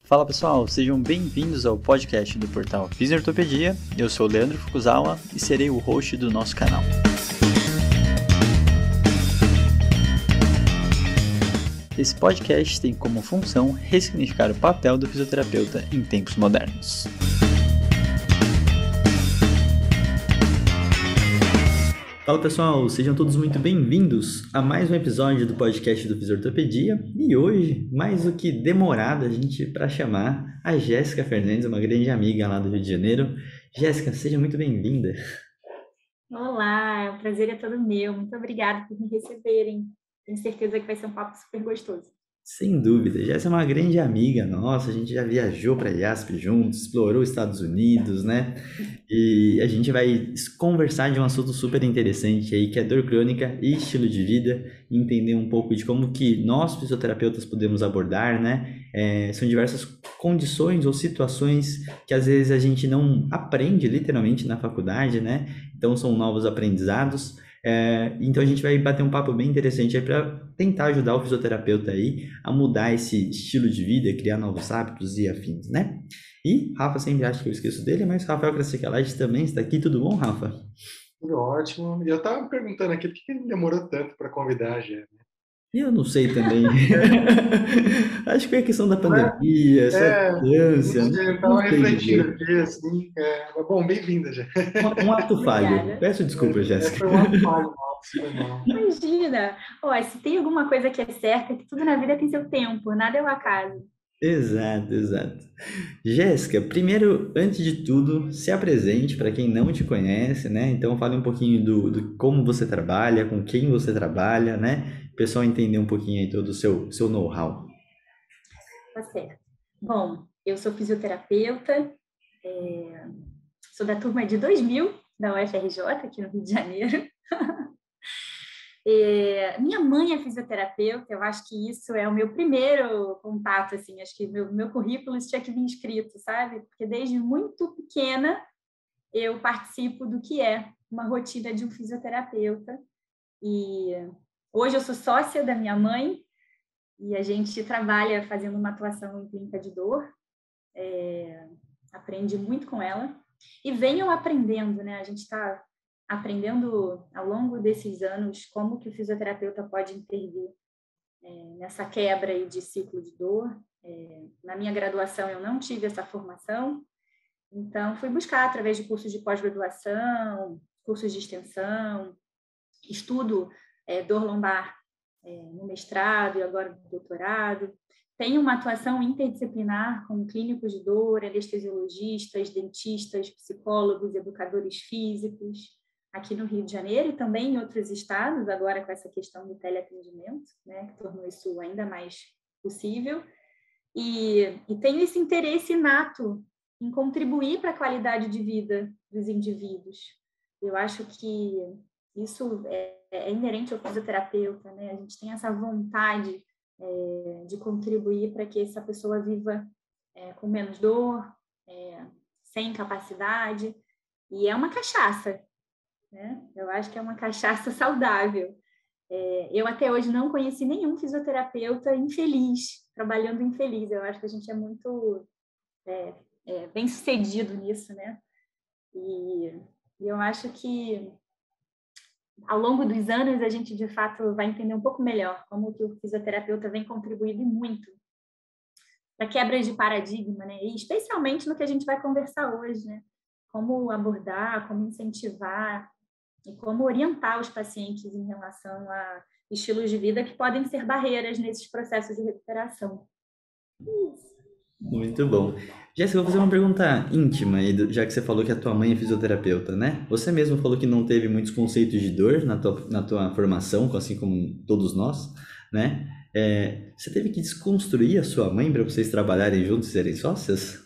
Fala pessoal, sejam bem-vindos ao podcast do portal Fisiortopedia. Eu sou o Leandro Fukuzawa e serei o host do nosso canal. Esse podcast tem como função ressignificar o papel do fisioterapeuta em tempos modernos. Fala pessoal, sejam todos muito bem-vindos a mais um episódio do podcast do Fisiortopedia. E hoje, mais do que demorado, a gente para chamar a Jéssica Fernandes, uma grande amiga lá do Rio de Janeiro. Jéssica, seja muito bem-vinda. Olá, o prazer é todo meu. Muito obrigada por me receberem. Tenho certeza que vai ser um papo super gostoso. Sem dúvida, Jéssica é uma grande amiga nossa, a gente já viajou para a IASP juntos, explorou os Estados Unidos, né? E a gente vai conversar de um assunto super interessante aí, que é dor crônica e estilo de vida, e entender um pouco de como que nós, fisioterapeutas, podemos abordar, né? São diversas condições ou situações que às vezes a gente não aprende literalmente na faculdade, né? Então são novos aprendizados. Então a gente vai bater um papo bem interessante aí para tentar ajudar o fisioterapeuta aí a mudar esse estilo de vida, criar novos hábitos e afins, né? E Rafa sempre acha que eu esqueço dele, mas Rafael Krasicalage também está aqui. Tudo bom, Rafa? Tudo ótimo. E eu estava me perguntando aqui por que ele demorou tanto para convidar a Gê. Eu não sei também. Acho que foi a questão da pandemia, essa distância. Eu estava refletindo aqui, assim. Mas bom, bem-vinda, Gê. Um ato falho. Peço desculpa, Jéssica. Foi um ato falho, não. Imagina! Se tem alguma coisa que é certa, é que tudo na vida tem seu tempo, nada é o acaso. Exato. Jéssica, primeiro, antes de tudo, se apresente para quem não te conhece, né? Então fale um pouquinho do como você trabalha, com quem você trabalha, né? O pessoal entender um pouquinho aí todo o seu know-how. Tá certo. Bom, eu sou fisioterapeuta, sou da turma de 2000 da UFRJ, aqui no Rio de Janeiro. Minha mãe é fisioterapeuta, eu acho que isso é o meu primeiro contato, assim, acho que meu currículo tinha que vir escrito, sabe? Porque desde muito pequena eu participo do que é uma rotina de um fisioterapeuta. E hoje eu sou sócia da minha mãe e a gente trabalha fazendo uma atuação em clínica de dor, aprende muito com ela e venham aprendendo, né? A gente está aprendendo ao longo desses anos como que o fisioterapeuta pode intervir nessa quebra aí de ciclo de dor. Na minha graduação eu não tive essa formação, então fui buscar através de cursos de pós-graduação, cursos de extensão, estudo dor lombar no mestrado e agora no doutorado. Tenho uma atuação interdisciplinar com clínicos de dor, anestesiologistas, dentistas, psicólogos, educadores físicos, aqui no Rio de Janeiro e também em outros estados, agora com essa questão do teleatendimento, né, que tornou isso ainda mais possível. E tenho esse interesse inato em contribuir para a qualidade de vida dos indivíduos. Eu acho que isso é inerente ao fisioterapeuta, né? A gente tem essa vontade de contribuir para que essa pessoa viva com menos dor, sem incapacidade. E é uma cachaça, né? Eu acho que é uma cachaça saudável. Eu até hoje não conheci nenhum fisioterapeuta infeliz, trabalhando infeliz. Eu acho que a gente é muito bem sucedido nisso, né? E eu acho que ao longo dos anos a gente de fato vai entender um pouco melhor como que o fisioterapeuta vem contribuindo muito para quebra de paradigma, né? E especialmente no que a gente vai conversar hoje, né? Como abordar, como incentivar e como orientar os pacientes em relação a estilos de vida que podem ser barreiras nesses processos de recuperação. Isso. Muito bom. Jéssica, eu vou fazer uma pergunta íntima, já que você falou que a tua mãe é fisioterapeuta, né? Você mesmo falou que não teve muitos conceitos de dor na tua formação, assim como todos nós, né? Você teve que desconstruir a sua mãe para vocês trabalharem juntos e serem sócias?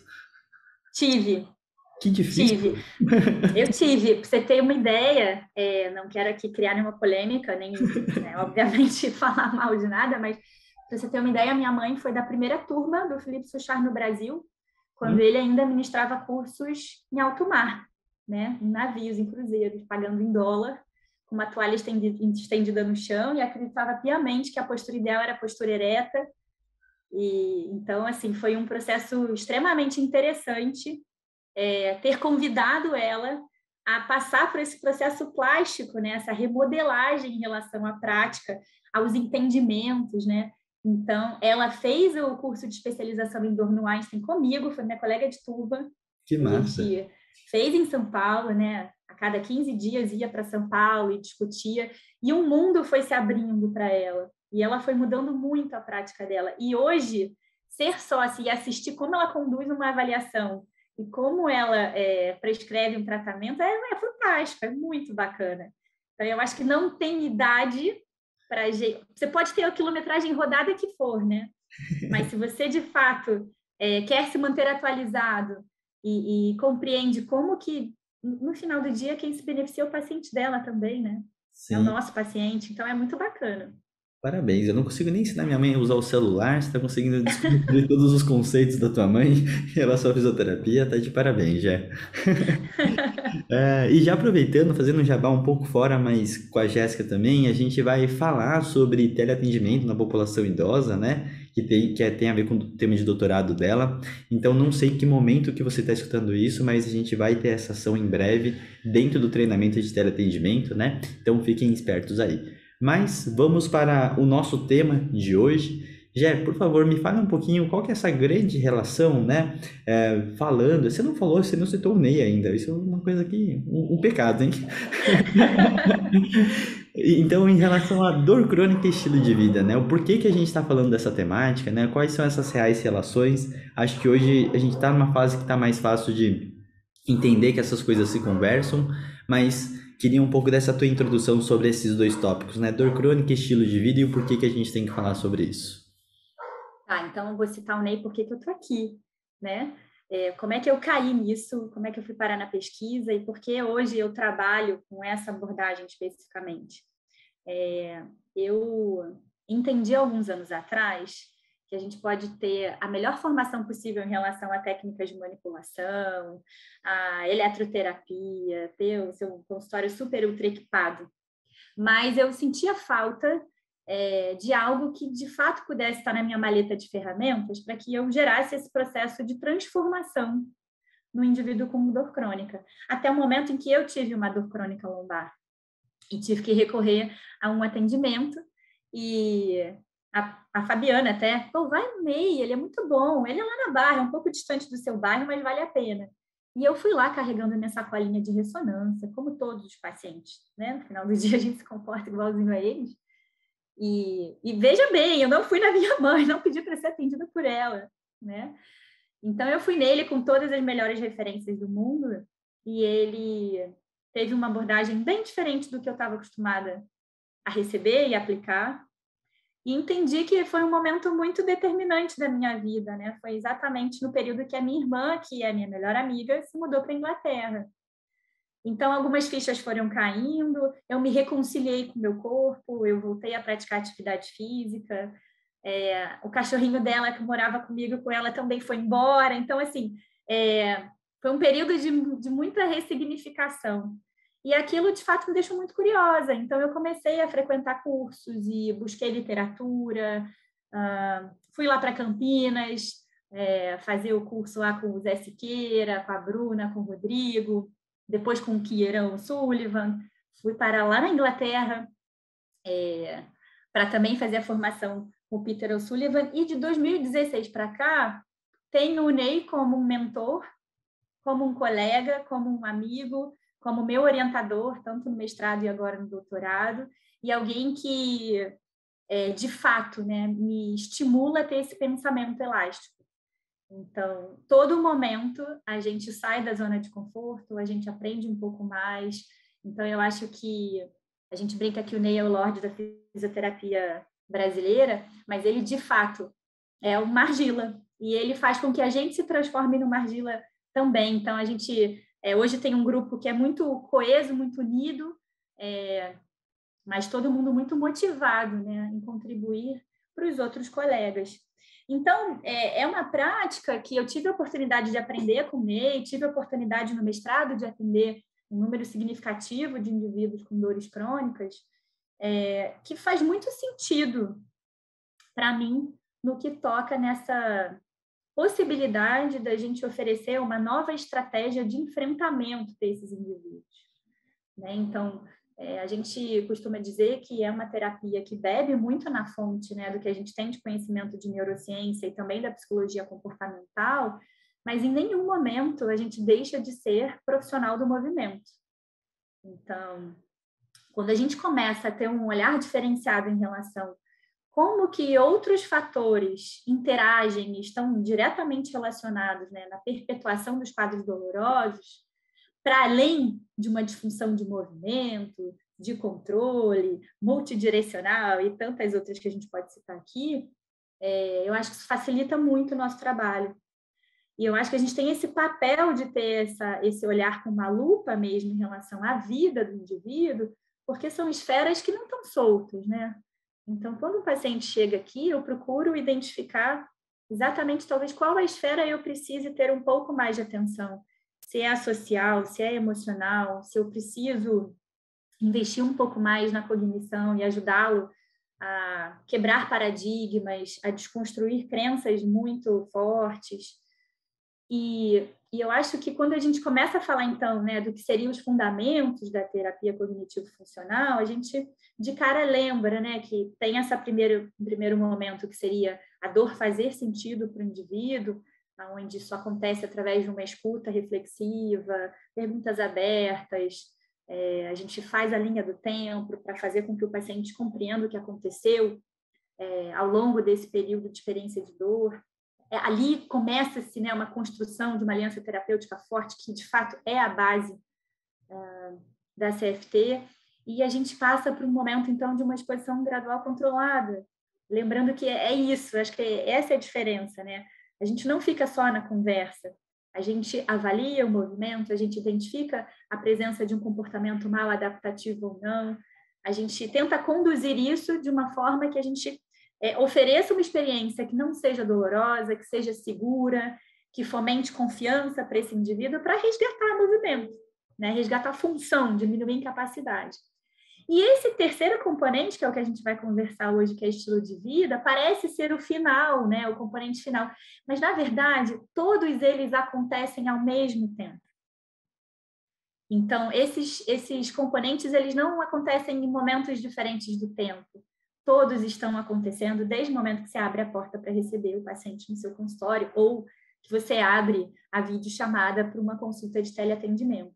Tive. Que difícil. Eu tive. Para você ter uma ideia, não quero aqui criar nenhuma polêmica, nem, obviamente, falar mal de nada, mas para você ter uma ideia, minha mãe foi da primeira turma do Felipe Suchard no Brasil, quando ele ainda ministrava cursos em alto mar, né? Em navios, em cruzeiros, pagando em dólar, com uma toalha estendida no chão, e acreditava piamente que a postura ideal era a postura ereta, E então, assim, foi um processo extremamente interessante ter convidado ela a passar por esse processo plástico, né? Essa remodelagem em relação à prática, aos entendimentos, né? Então, ela fez o curso de especialização em dor no Einstein comigo, foi minha colega de turma. Que A massa. gente fez em São Paulo, né? A cada 15 dias ia para São Paulo e discutia, e um mundo foi se abrindo para ela. E ela foi mudando muito a prática dela. E hoje, ser sócia e assistir como ela conduz uma avaliação e como ela prescreve um tratamento é fantástico, é muito bacana. Então, eu acho que não tem idade para... Você pode ter a quilometragem rodada que for, né? Mas se você, de fato, quer se manter atualizado e compreende como que, no final do dia, quem se beneficia é o paciente dela também, né? É o Sim. nosso paciente, então é muito bacana. Parabéns, eu não consigo nem ensinar minha mãe a usar o celular, você está conseguindo descobrir todos os conceitos da tua mãe em relação à fisioterapia, tá de parabéns, já. E já aproveitando, fazendo um jabá um pouco fora, mas com a Jéssica também, a gente vai falar sobre teleatendimento na população idosa, né? Que tem a ver com o tema de doutorado dela. Então, não sei que momento que você está escutando isso, mas a gente vai ter essa ação em breve dentro do treinamento de teleatendimento, né? Então, fiquem espertos aí. Mas vamos para o nosso tema de hoje. Jé, por favor, me fale um pouquinho qual que é essa grande relação, né? Falando, você não falou, você não citou o Ney ainda. Isso é uma coisa que, um pecado, hein? Então, em relação à dor crônica e estilo de vida, né? O porquê que a gente está falando dessa temática, né? Quais são essas reais relações? Acho que hoje a gente está numa fase que está mais fácil de entender que essas coisas se conversam, mas queria um pouco dessa tua introdução sobre esses dois tópicos, né? Dor crônica e estilo de vida e o porquê que a gente tem que falar sobre isso. Tá, então eu vou citar o Ney porque que eu tô aqui, né? Como é que eu caí nisso, como é que eu fui parar na pesquisa e por que hoje eu trabalho com essa abordagem especificamente. Eu entendi alguns anos atrás que a gente pode ter a melhor formação possível em relação a técnicas de manipulação, a eletroterapia, ter o seu consultório super ultra equipado, mas eu sentia falta de algo que de fato pudesse estar na minha maleta de ferramentas para que eu gerasse esse processo de transformação no indivíduo com dor crônica, até o momento em que eu tive uma dor crônica lombar e tive que recorrer a um atendimento e a Fabiana até, vai no MEI, ele é muito bom, ele é lá na Barra, é um pouco distante do seu bairro, mas vale a pena. E eu fui lá carregando minha sacolinha de ressonância, como todos os pacientes, né? No final do dia a gente se comporta igualzinho a eles. E veja bem, eu não fui na minha mãe, não pedi para ser atendida por ela, né? Então eu fui nele com todas as melhores referências do mundo e ele teve uma abordagem bem diferente do que eu estava acostumada a receber e aplicar. E entendi que foi um momento muito determinante da minha vida, né? Foi exatamente no período que a minha irmã, que é a minha melhor amiga, se mudou para a Inglaterra. Então, algumas fichas foram caindo, eu me reconciliei com o meu corpo, eu voltei a praticar atividade física, o cachorrinho dela, que morava comigo, com ela, também foi embora. Então, assim, foi um período de muita ressignificação. E aquilo, de fato, me deixou muito curiosa. Então, eu comecei a frequentar cursos e busquei literatura, fui lá para Campinas, fazer o curso lá com o Zé Siqueira, com a Bruna, com o Rodrigo, depois com o Kieran Sullivan. Fui para lá na Inglaterra para também fazer a formação com o Peter O'Sullivan. E de 2016 para cá, tenho o Ney como um mentor, como um colega, como um amigo, como meu orientador, tanto no mestrado e agora no doutorado, e alguém que, de fato, né, me estimula a ter esse pensamento elástico. Então, todo momento a gente sai da zona de conforto, a gente aprende um pouco mais. Então, eu acho que a gente brinca que o Ney é o Lorde da fisioterapia brasileira, mas ele, de fato, é um argila. E ele faz com que a gente se transforme numa argila também. Então, a gente hoje tem um grupo que é muito coeso, muito unido, mas todo mundo muito motivado, né, em contribuir para os outros colegas. Então, é uma prática que eu tive a oportunidade de aprender com o Ney, tive a oportunidade no mestrado de atender um número significativo de indivíduos com dores crônicas, que faz muito sentido para mim no que toca nessa possibilidade da gente oferecer uma nova estratégia de enfrentamento desses indivíduos, né? Então, a gente costuma dizer que é uma terapia que bebe muito na fonte, né, do que a gente tem de conhecimento de neurociência e também da psicologia comportamental, mas em nenhum momento a gente deixa de ser profissional do movimento. Então, quando a gente começa a ter um olhar diferenciado em relação como que outros fatores interagem e estão diretamente relacionados, né, na perpetuação dos quadros dolorosos, para além de uma disfunção de movimento, de controle, multidirecional e tantas outras que a gente pode citar aqui, eu acho que isso facilita muito o nosso trabalho. E eu acho que a gente tem esse papel de ter esse olhar com uma lupa mesmo em relação à vida do indivíduo, porque são esferas que não estão soltas, né? Então, quando o paciente chega aqui, eu procuro identificar exatamente, talvez, qual a esfera eu precise ter um pouco mais de atenção. Se é a social, se é emocional, se eu preciso investir um pouco mais na cognição e ajudá-lo a quebrar paradigmas, a desconstruir crenças muito fortes. E eu acho que quando a gente começa a falar, então, né, do que seriam os fundamentos da terapia cognitivo-funcional, a gente, de cara, lembra, né, que tem esse primeiro momento que seria a dor fazer sentido para o indivíduo, onde isso acontece através de uma escuta reflexiva, perguntas abertas, a gente faz a linha do tempo para fazer com que o paciente compreenda o que aconteceu ao longo desse período de experiência de dor. Ali começa-se, né, uma construção de uma aliança terapêutica forte, que de fato é a base da CFT, e a gente passa por um momento, então, de uma exposição gradual controlada. Lembrando que é isso, acho que essa é a diferença, né? A gente não fica só na conversa, a gente avalia o movimento, a gente identifica a presença de um comportamento mal adaptativo ou não, a gente tenta conduzir isso de uma forma que a gente ofereça uma experiência que não seja dolorosa, que seja segura, que fomente confiança para esse indivíduo, para resgatar o movimento, né? Resgatar a função, diminuir a incapacidade. E esse terceiro componente, que é o que a gente vai conversar hoje, que é estilo de vida, parece ser o final, né? O componente final. Mas, na verdade, todos eles acontecem ao mesmo tempo. Então, esses componentes, eles não acontecem em momentos diferentes do tempo. Todos estão acontecendo desde o momento que você abre a porta para receber o paciente no seu consultório ou que você abre a videochamada para uma consulta de teleatendimento.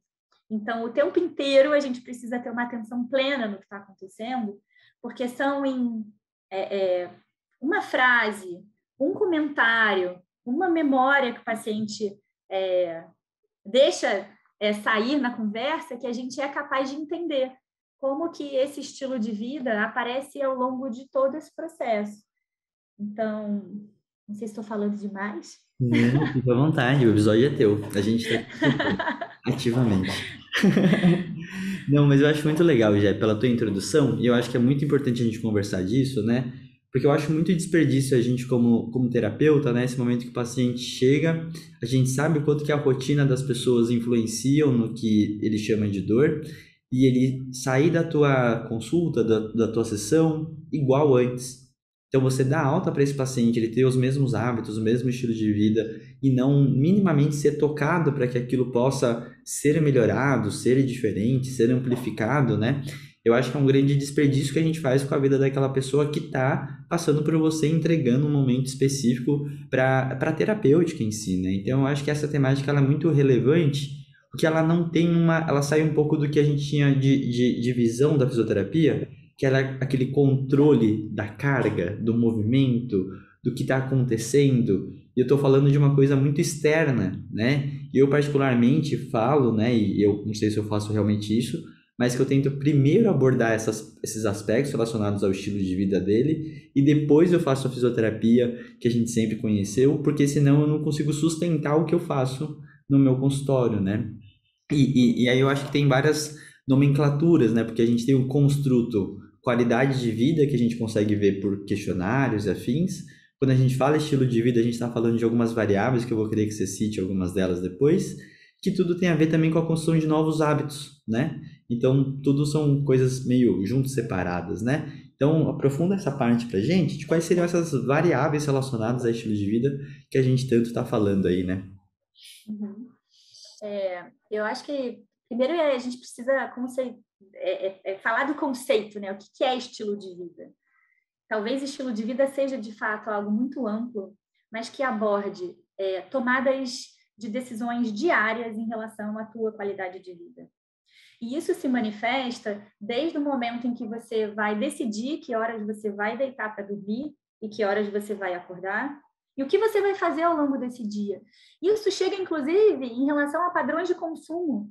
Então, o tempo inteiro a gente precisa ter uma atenção plena no que está acontecendo, porque são em uma frase, um comentário, uma memória que o paciente deixa sair na conversa que a gente é capaz de entender como que esse estilo de vida aparece ao longo de todo esse processo. Então, não sei se estou falando demais. Não, fica à vontade, o episódio é teu. A gente está ativamente. Não, mas eu acho muito legal, Jé, pela tua introdução, e eu acho que é muito importante a gente conversar disso, né? Porque eu acho muito desperdício a gente como terapeuta, né? Esse momento que o paciente chega, a gente sabe o quanto que a rotina das pessoas influenciam no que ele chama de dor, e ele sair da tua consulta, da tua sessão, igual antes. Então, você dá alta para esse paciente, ele ter os mesmos hábitos, o mesmo estilo de vida, e não minimamente ser tocado para que aquilo possa ser melhorado, ser diferente, ser amplificado, né? Eu acho que é um grande desperdício que a gente faz com a vida daquela pessoa que está passando por você, entregando um momento específico para a terapêutica em si, né? Então, eu acho que essa temática ela é muito relevante, porque ela não tem ela sai um pouco do que a gente tinha de visão da fisioterapia, que era aquele controle da carga, do movimento, do que está acontecendo. E eu estou falando de uma coisa muito externa, né? E eu particularmente falo, né? E eu não sei se eu faço realmente isso, mas que eu tento primeiro abordar esses aspectos relacionados ao estilo de vida dele e depois eu faço a fisioterapia que a gente sempre conheceu, porque senão eu não consigo sustentar o que eu faço no meu consultório, né? E aí eu acho que tem várias nomenclaturas, né? Porque a gente tem o construto qualidade de vida, que a gente consegue ver por questionários e afins. Quando a gente fala estilo de vida, a gente está falando de algumas variáveis, que eu vou querer que você cite algumas delas depois, que tudo tem a ver também com a construção de novos hábitos, né? Então, tudo são coisas meio juntas, separadas, né? Então, aprofunda essa parte pra gente, de quais seriam essas variáveis relacionadas a estilo de vida que a gente tanto está falando aí, né? Uhum. Eu acho que, primeiro, a gente precisa falar do conceito, né? O que é estilo de vida? Talvez estilo de vida seja, de fato, algo muito amplo, mas que aborde tomadas de decisões diárias em relação à tua qualidade de vida. E isso se manifesta desde o momento em que você vai decidir que horas você vai deitar para dormir e que horas você vai acordar, e o que você vai fazer ao longo desse dia. Isso chega, inclusive, em relação a padrões de consumo,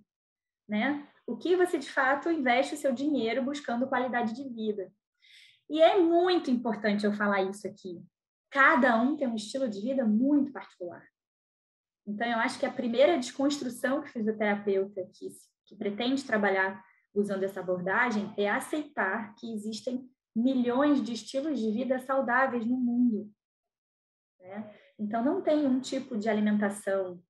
né? O que você, de fato, investe o seu dinheiro buscando qualidade de vida. E é muito importante eu falar isso aqui. Cada um tem um estilo de vida muito particular. Então, eu acho que a primeira desconstrução que o fisioterapeuta que pretende trabalhar usando essa abordagem é aceitar que existem milhões de estilos de vida saudáveis no mundo, né? Então, não tem um tipo de alimentação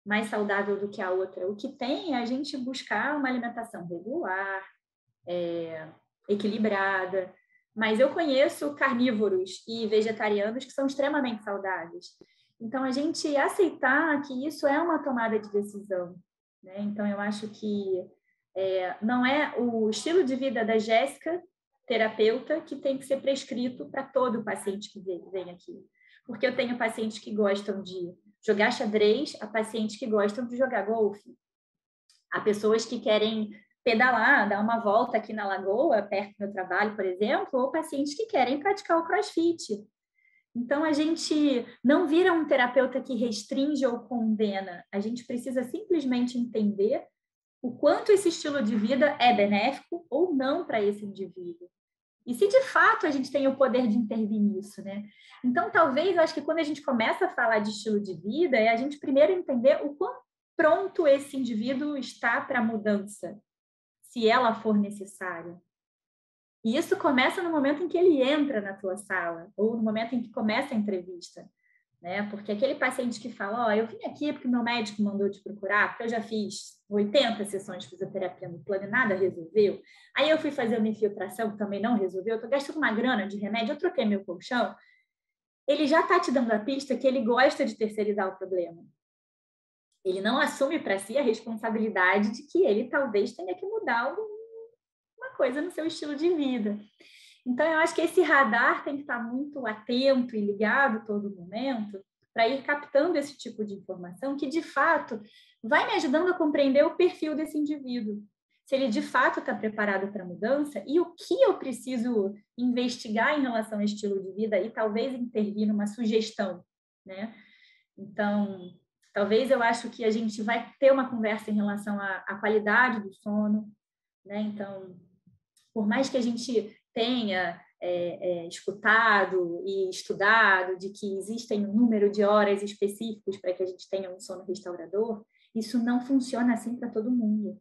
mais saudável do que a outra. O que tem é a gente buscar uma alimentação regular, equilibrada. Mas eu conheço carnívoros e vegetarianos que são extremamente saudáveis. Então, a gente aceitar que isso é uma tomada de decisão, né? Então, eu acho que não é o estilo de vida da Jéssica, terapeuta, que tem que ser prescrito para todo paciente que vem aqui. Porque eu tenho pacientes que gostam de jogar xadrez, há pacientes que gostam de jogar golfe. Há pessoas que querem pedalar, dar uma volta aqui na lagoa, perto do meu trabalho, por exemplo, ou pacientes que querem praticar o crossfit. Então, a gente não vira um terapeuta que restringe ou condena. A gente precisa simplesmente entender o quanto esse estilo de vida é benéfico ou não para esse indivíduo. E se de fato a gente tem o poder de intervir nisso, né? Então, talvez, eu acho que quando a gente começa a falar de estilo de vida, é a gente primeiro entender o quão pronto esse indivíduo está para a mudança, se ela for necessária. E isso começa no momento em que ele entra na tua sala, ou no momento em que começa a entrevista, né? Porque aquele paciente que fala, eu vim aqui porque meu médico mandou te procurar, porque eu já fiz 80 sessões de fisioterapia no plano e nada resolveu. Aí eu fui fazer uma infiltração que também não resolveu, eu tô gastando uma grana de remédio, eu troquei meu colchão. Ele já está te dando a pista que ele gosta de terceirizar o problema. Ele não assume para si a responsabilidade de que ele talvez tenha que mudar alguma coisa no seu estilo de vida. Então, eu acho que esse radar tem que estar muito atento e ligado todo momento para ir captando esse tipo de informação que, de fato, vai me ajudando a compreender o perfil desse indivíduo. Se ele, de fato, está preparado para a mudança e o que eu preciso investigar em relação ao estilo de vida e talvez intervir numa sugestão, né? Então, talvez eu acho que a gente vai ter uma conversa em relação à qualidade do sono, né? Então, por mais que a gente tenha escutado e estudado de que existem um número de horas específicos para que a gente tenha um sono restaurador, isso não funciona assim para todo mundo.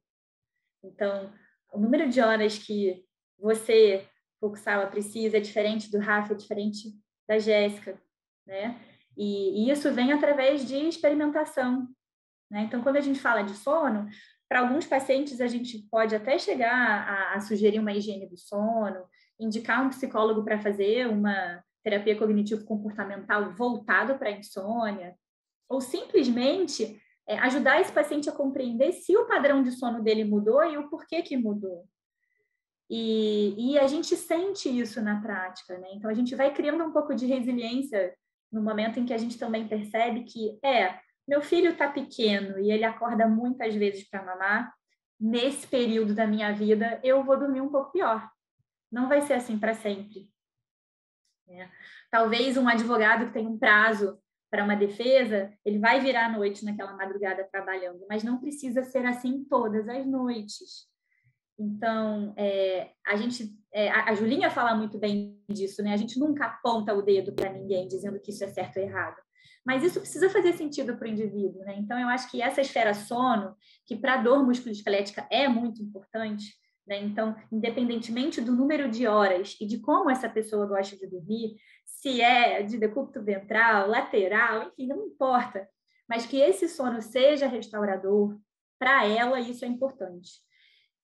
Então, o número de horas que você, Fukusawa, precisa é diferente do Rafa, é diferente da Jéssica, né? E isso vem através de experimentação, né? Então, quando a gente fala de sono, para alguns pacientes, a gente pode até chegar a sugerir uma higiene do sono, indicar um psicólogo para fazer uma terapia cognitivo-comportamental voltado para a insônia, ou simplesmente ajudar esse paciente a compreender se o padrão de sono dele mudou e o porquê que mudou. E a gente sente isso na prática, né? Então, a gente vai criando um pouco de resiliência no momento em que a gente também percebe que meu filho está pequeno e ele acorda muitas vezes para mamar. Nesse período da minha vida, eu vou dormir um pouco pior. Não vai ser assim para sempre. Talvez um advogado que tem um prazo para uma defesa, ele vai virar à noite naquela madrugada trabalhando, mas não precisa ser assim todas as noites. Então, a Julinha fala muito bem disso, né? A gente nunca aponta o dedo para ninguém dizendo que isso é certo ou errado. Mas isso precisa fazer sentido para o indivíduo, né? Então, eu acho que essa esfera sono, que para a dor musculoesquelética é muito importante, né? Então, independentemente do número de horas e de como essa pessoa gosta de dormir, se é de decúbito ventral, lateral, enfim, não importa. Mas que esse sono seja restaurador, para ela isso é importante.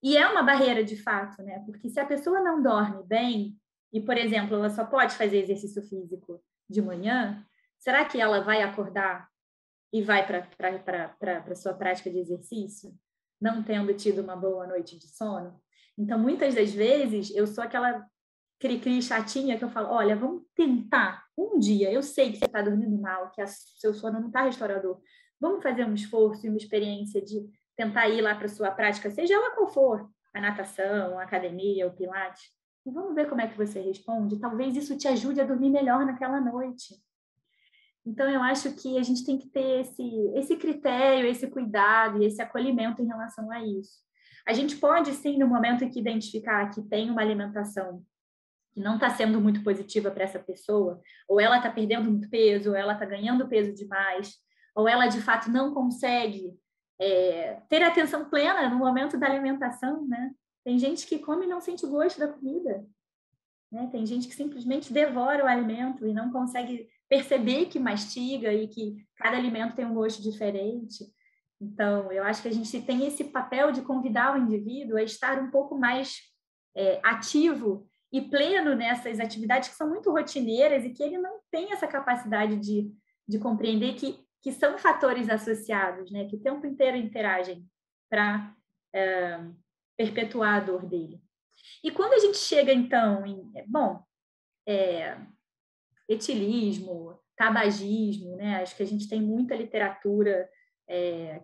E é uma barreira de fato, né? Porque se a pessoa não dorme bem, e, por exemplo, ela só pode fazer exercício físico de manhã, será que ela vai acordar e vai para a sua prática de exercício, não tendo tido uma boa noite de sono? Então, muitas das vezes, eu sou aquela cri-cri chatinha que eu falo, olha, vamos tentar um dia, eu sei que você está dormindo mal, que seu sono não está restaurador, vamos fazer um esforço e uma experiência de tentar ir lá para a sua prática, seja ela qual for, a natação, a academia, o pilates, e vamos ver como é que você responde. Talvez isso te ajude a dormir melhor naquela noite. Então, eu acho que a gente tem que ter esse critério, esse cuidado e esse acolhimento em relação a isso. A gente pode, sim, no momento em que identificar que tem uma alimentação que não está sendo muito positiva para essa pessoa, ou ela está perdendo muito peso, ou ela está ganhando peso demais, ou ela, de fato, não consegue ter atenção plena no momento da alimentação, né? Tem gente que come e não sente o gosto da comida, né? Tem gente que simplesmente devora o alimento e não consegue perceber que mastiga e que cada alimento tem um gosto diferente. Então, eu acho que a gente tem esse papel de convidar o indivíduo a estar um pouco mais ativo e pleno nessas atividades que são muito rotineiras e que ele não tem essa capacidade de compreender que são fatores associados, né? Que o tempo inteiro interagem para perpetuar a dor dele. E quando a gente chega, então, etilismo, tabagismo, né? Acho que a gente tem muita literatura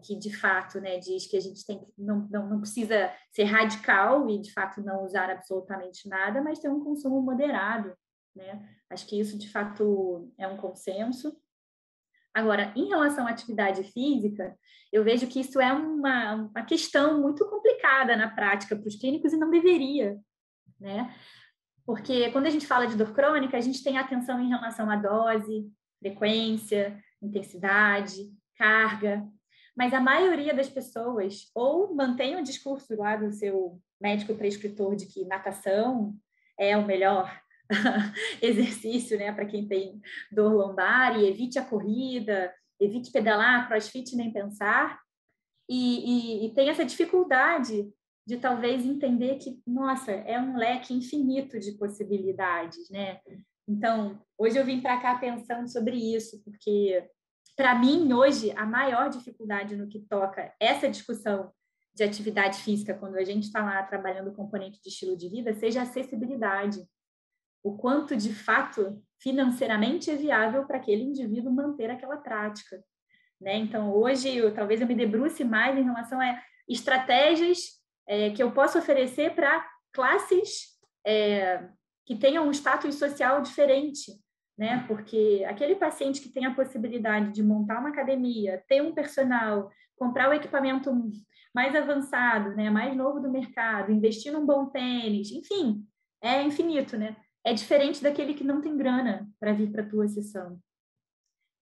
que, de fato, né, diz que a gente não precisa ser radical e, de fato, não usar absolutamente nada, mas ter um consumo moderado, né? Acho que isso, de fato, é um consenso. Agora, em relação à atividade física, eu vejo que isso é uma questão muito complicada na prática para os clínicos e não deveria, né? Porque quando a gente fala de dor crônica, a gente tem atenção em relação à dose, frequência, intensidade, carga, mas a maioria das pessoas ou mantém o discurso lá do seu médico prescritor de que natação é o melhor exercício, né, para quem tem dor lombar, e evite a corrida, evite pedalar, crossfit nem pensar, e tem essa dificuldade de talvez entender que, nossa, é um leque infinito de possibilidades, né? Então, hoje eu vim para cá pensando sobre isso, porque, para mim, hoje, a maior dificuldade no que toca essa discussão de atividade física, quando a gente está lá trabalhando o componente de estilo de vida, seja a acessibilidade. O quanto, de fato, financeiramente é viável para aquele indivíduo manter aquela prática, né? Então, hoje, talvez eu me debruce mais em relação a estratégias que eu posso oferecer para classes que tenham um status social diferente, né? Porque aquele paciente que tem a possibilidade de montar uma academia, ter um personal, comprar o equipamento mais avançado, né? Mais novo do mercado, investir num bom tênis, enfim, é infinito, né? É diferente daquele que não tem grana para vir para a tua sessão.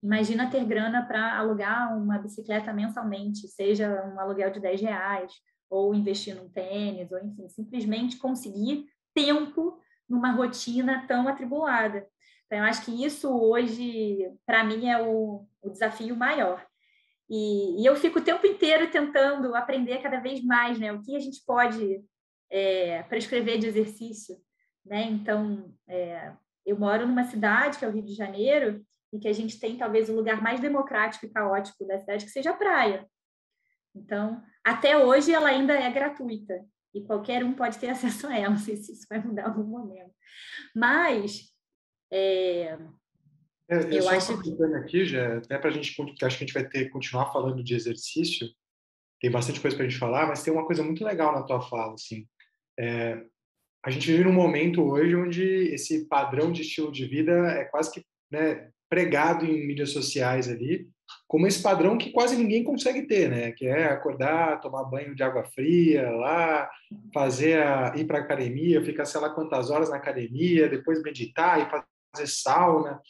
Imagina ter grana para alugar uma bicicleta mensalmente, seja um aluguel de R$10, ou investir num tênis, ou enfim, simplesmente conseguir tempo numa rotina tão atribulada. Então, eu acho que isso hoje, para mim, é o desafio maior. E eu fico o tempo inteiro tentando aprender cada vez mais, né? O que a gente pode prescrever de exercício, né? Então, eu moro numa cidade, que é o Rio de Janeiro, e que a gente tem talvez o lugar mais democrático e caótico da cidade, que seja a praia. Então, até hoje ela ainda é gratuita e qualquer um pode ter acesso a ela. Não sei se isso vai mudar em algum momento. Mas eu só acho que... aqui, já, até para a gente, porque acho que a gente vai ter que continuar falando de exercício, tem bastante coisa para a gente falar, mas tem uma coisa muito legal na tua fala, assim. A gente vive num momento hoje onde esse padrão de estilo de vida é quase que, né, pregado em mídias sociais ali, como esse padrão que quase ninguém consegue ter, né? Que é acordar, tomar banho de água fria lá, ir para academia, ficar sei lá quantas horas na academia, depois meditar e fazer sauna.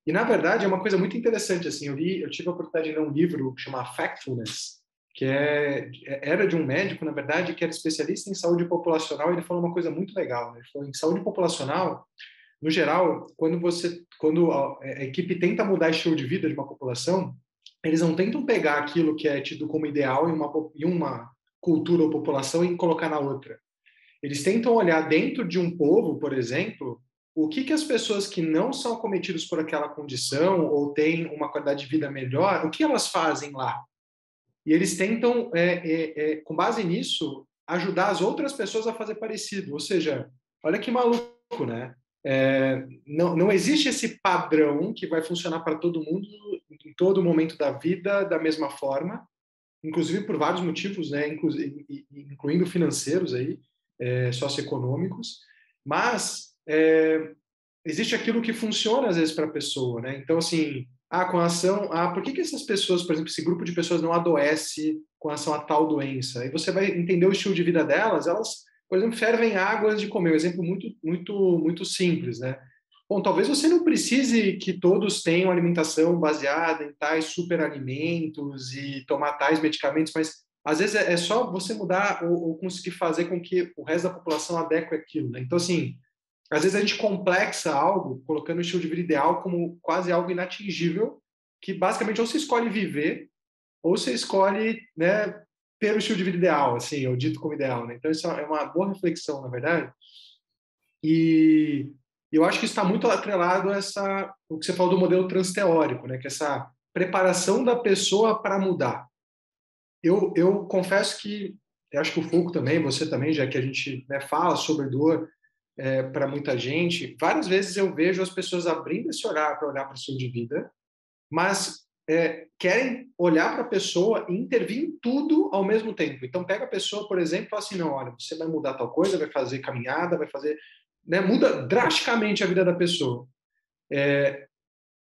E na verdade é uma coisa muito interessante, assim. Eu tive a oportunidade de ler um livro que chama Factfulness, que era de um médico, na verdade, que era especialista em saúde populacional, e ele falou uma coisa muito legal, né? Ele falou: em saúde populacional, no geral, quando a equipe tenta mudar estilo de vida de uma população, eles não tentam pegar aquilo que é tido como ideal em uma cultura ou população e colocar na outra. Eles tentam olhar dentro de um povo, por exemplo, o que as pessoas que não são acometidas por aquela condição ou têm uma qualidade de vida melhor, o que elas fazem lá? E eles tentam, com base nisso, ajudar as outras pessoas a fazer parecido. Ou seja, olha que maluco, né? Não existe esse padrão que vai funcionar para todo mundo em todo momento da vida da mesma forma, inclusive por vários motivos, né? Incluindo financeiros aí, socioeconômicos, mas existe aquilo que funciona às vezes para a pessoa, né? Então, assim, com a ação, por que essas pessoas, por exemplo, esse grupo de pessoas não adoece com ação a tal doença? Aí você vai entender o estilo de vida delas, elas, por exemplo, fervem água antes de comer, um exemplo muito simples, né? Bom, talvez você não precise que todos tenham alimentação baseada em tais superalimentos e tomar tais medicamentos, mas às vezes é só você mudar ou conseguir fazer com que o resto da população adeque aquilo, né? Então, assim, às vezes a gente complexa algo, colocando o estilo de vida ideal como quase algo inatingível, que basicamente ou você escolhe viver, ou você escolhe, né, ter o estilo de vida ideal, assim, ou dito como ideal, né? Então isso é uma boa reflexão, na verdade. E eu acho que está muito atrelado a o que você falou do modelo transteórico, né? Que é essa preparação da pessoa para mudar. Eu confesso que, eu acho que o Foucault também, você também, já que a gente, né, fala sobre dor, para muita gente, várias vezes eu vejo as pessoas abrindo esse olhar para olhar para o estilo de vida, mas querem olhar para a pessoa e intervir em tudo ao mesmo tempo. Então, pega a pessoa, por exemplo, e fala assim, não, olha, você vai mudar tal coisa, vai fazer caminhada, vai fazer... Né, muda drasticamente a vida da pessoa.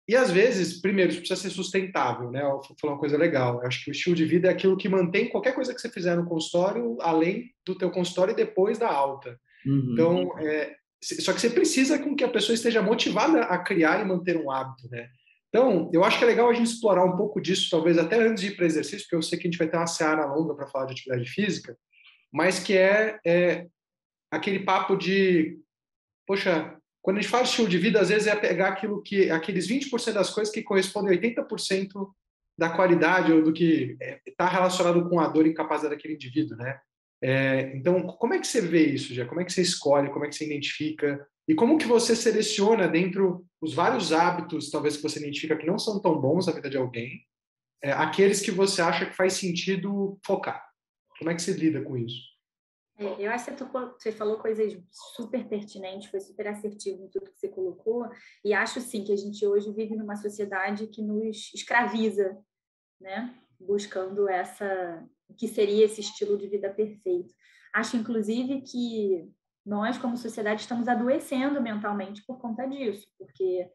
E, às vezes, primeiro, isso precisa ser sustentável, né? Eu vou falar uma coisa legal. Eu acho que o estilo de vida é aquilo que mantém qualquer coisa que você fizer no consultório, além do teu consultório e depois da alta. Uhum. Então, só que você precisa com que a pessoa esteja motivada a criar e manter um hábito, né? Então, eu acho que é legal a gente explorar um pouco disso, talvez até antes de ir para exercício, porque eu sei que a gente vai ter uma seara longa para falar de atividade física, mas que é aquele papo de, poxa, quando a gente fala de estilo de vida, às vezes é pegar aqueles 20% das coisas que correspondem a 80% da qualidade ou do que está relacionado com a dor e incapacidade daquele indivíduo, né? Então, como é que você vê isso, já? Como é que você escolhe? Como é que você identifica? E como que você seleciona dentro os vários hábitos, talvez, que você identifica que não são tão bons na vida de alguém, aqueles que você acha que faz sentido focar? Como é que você lida com isso? Eu acho que você falou coisas super pertinentes, foi super assertivo em tudo que você colocou, e acho sim que a gente hoje vive numa sociedade que nos escraviza, né? Buscando o que seria esse estilo de vida perfeito. Acho, inclusive, que nós, como sociedade, estamos adoecendo mentalmente por conta disso, porque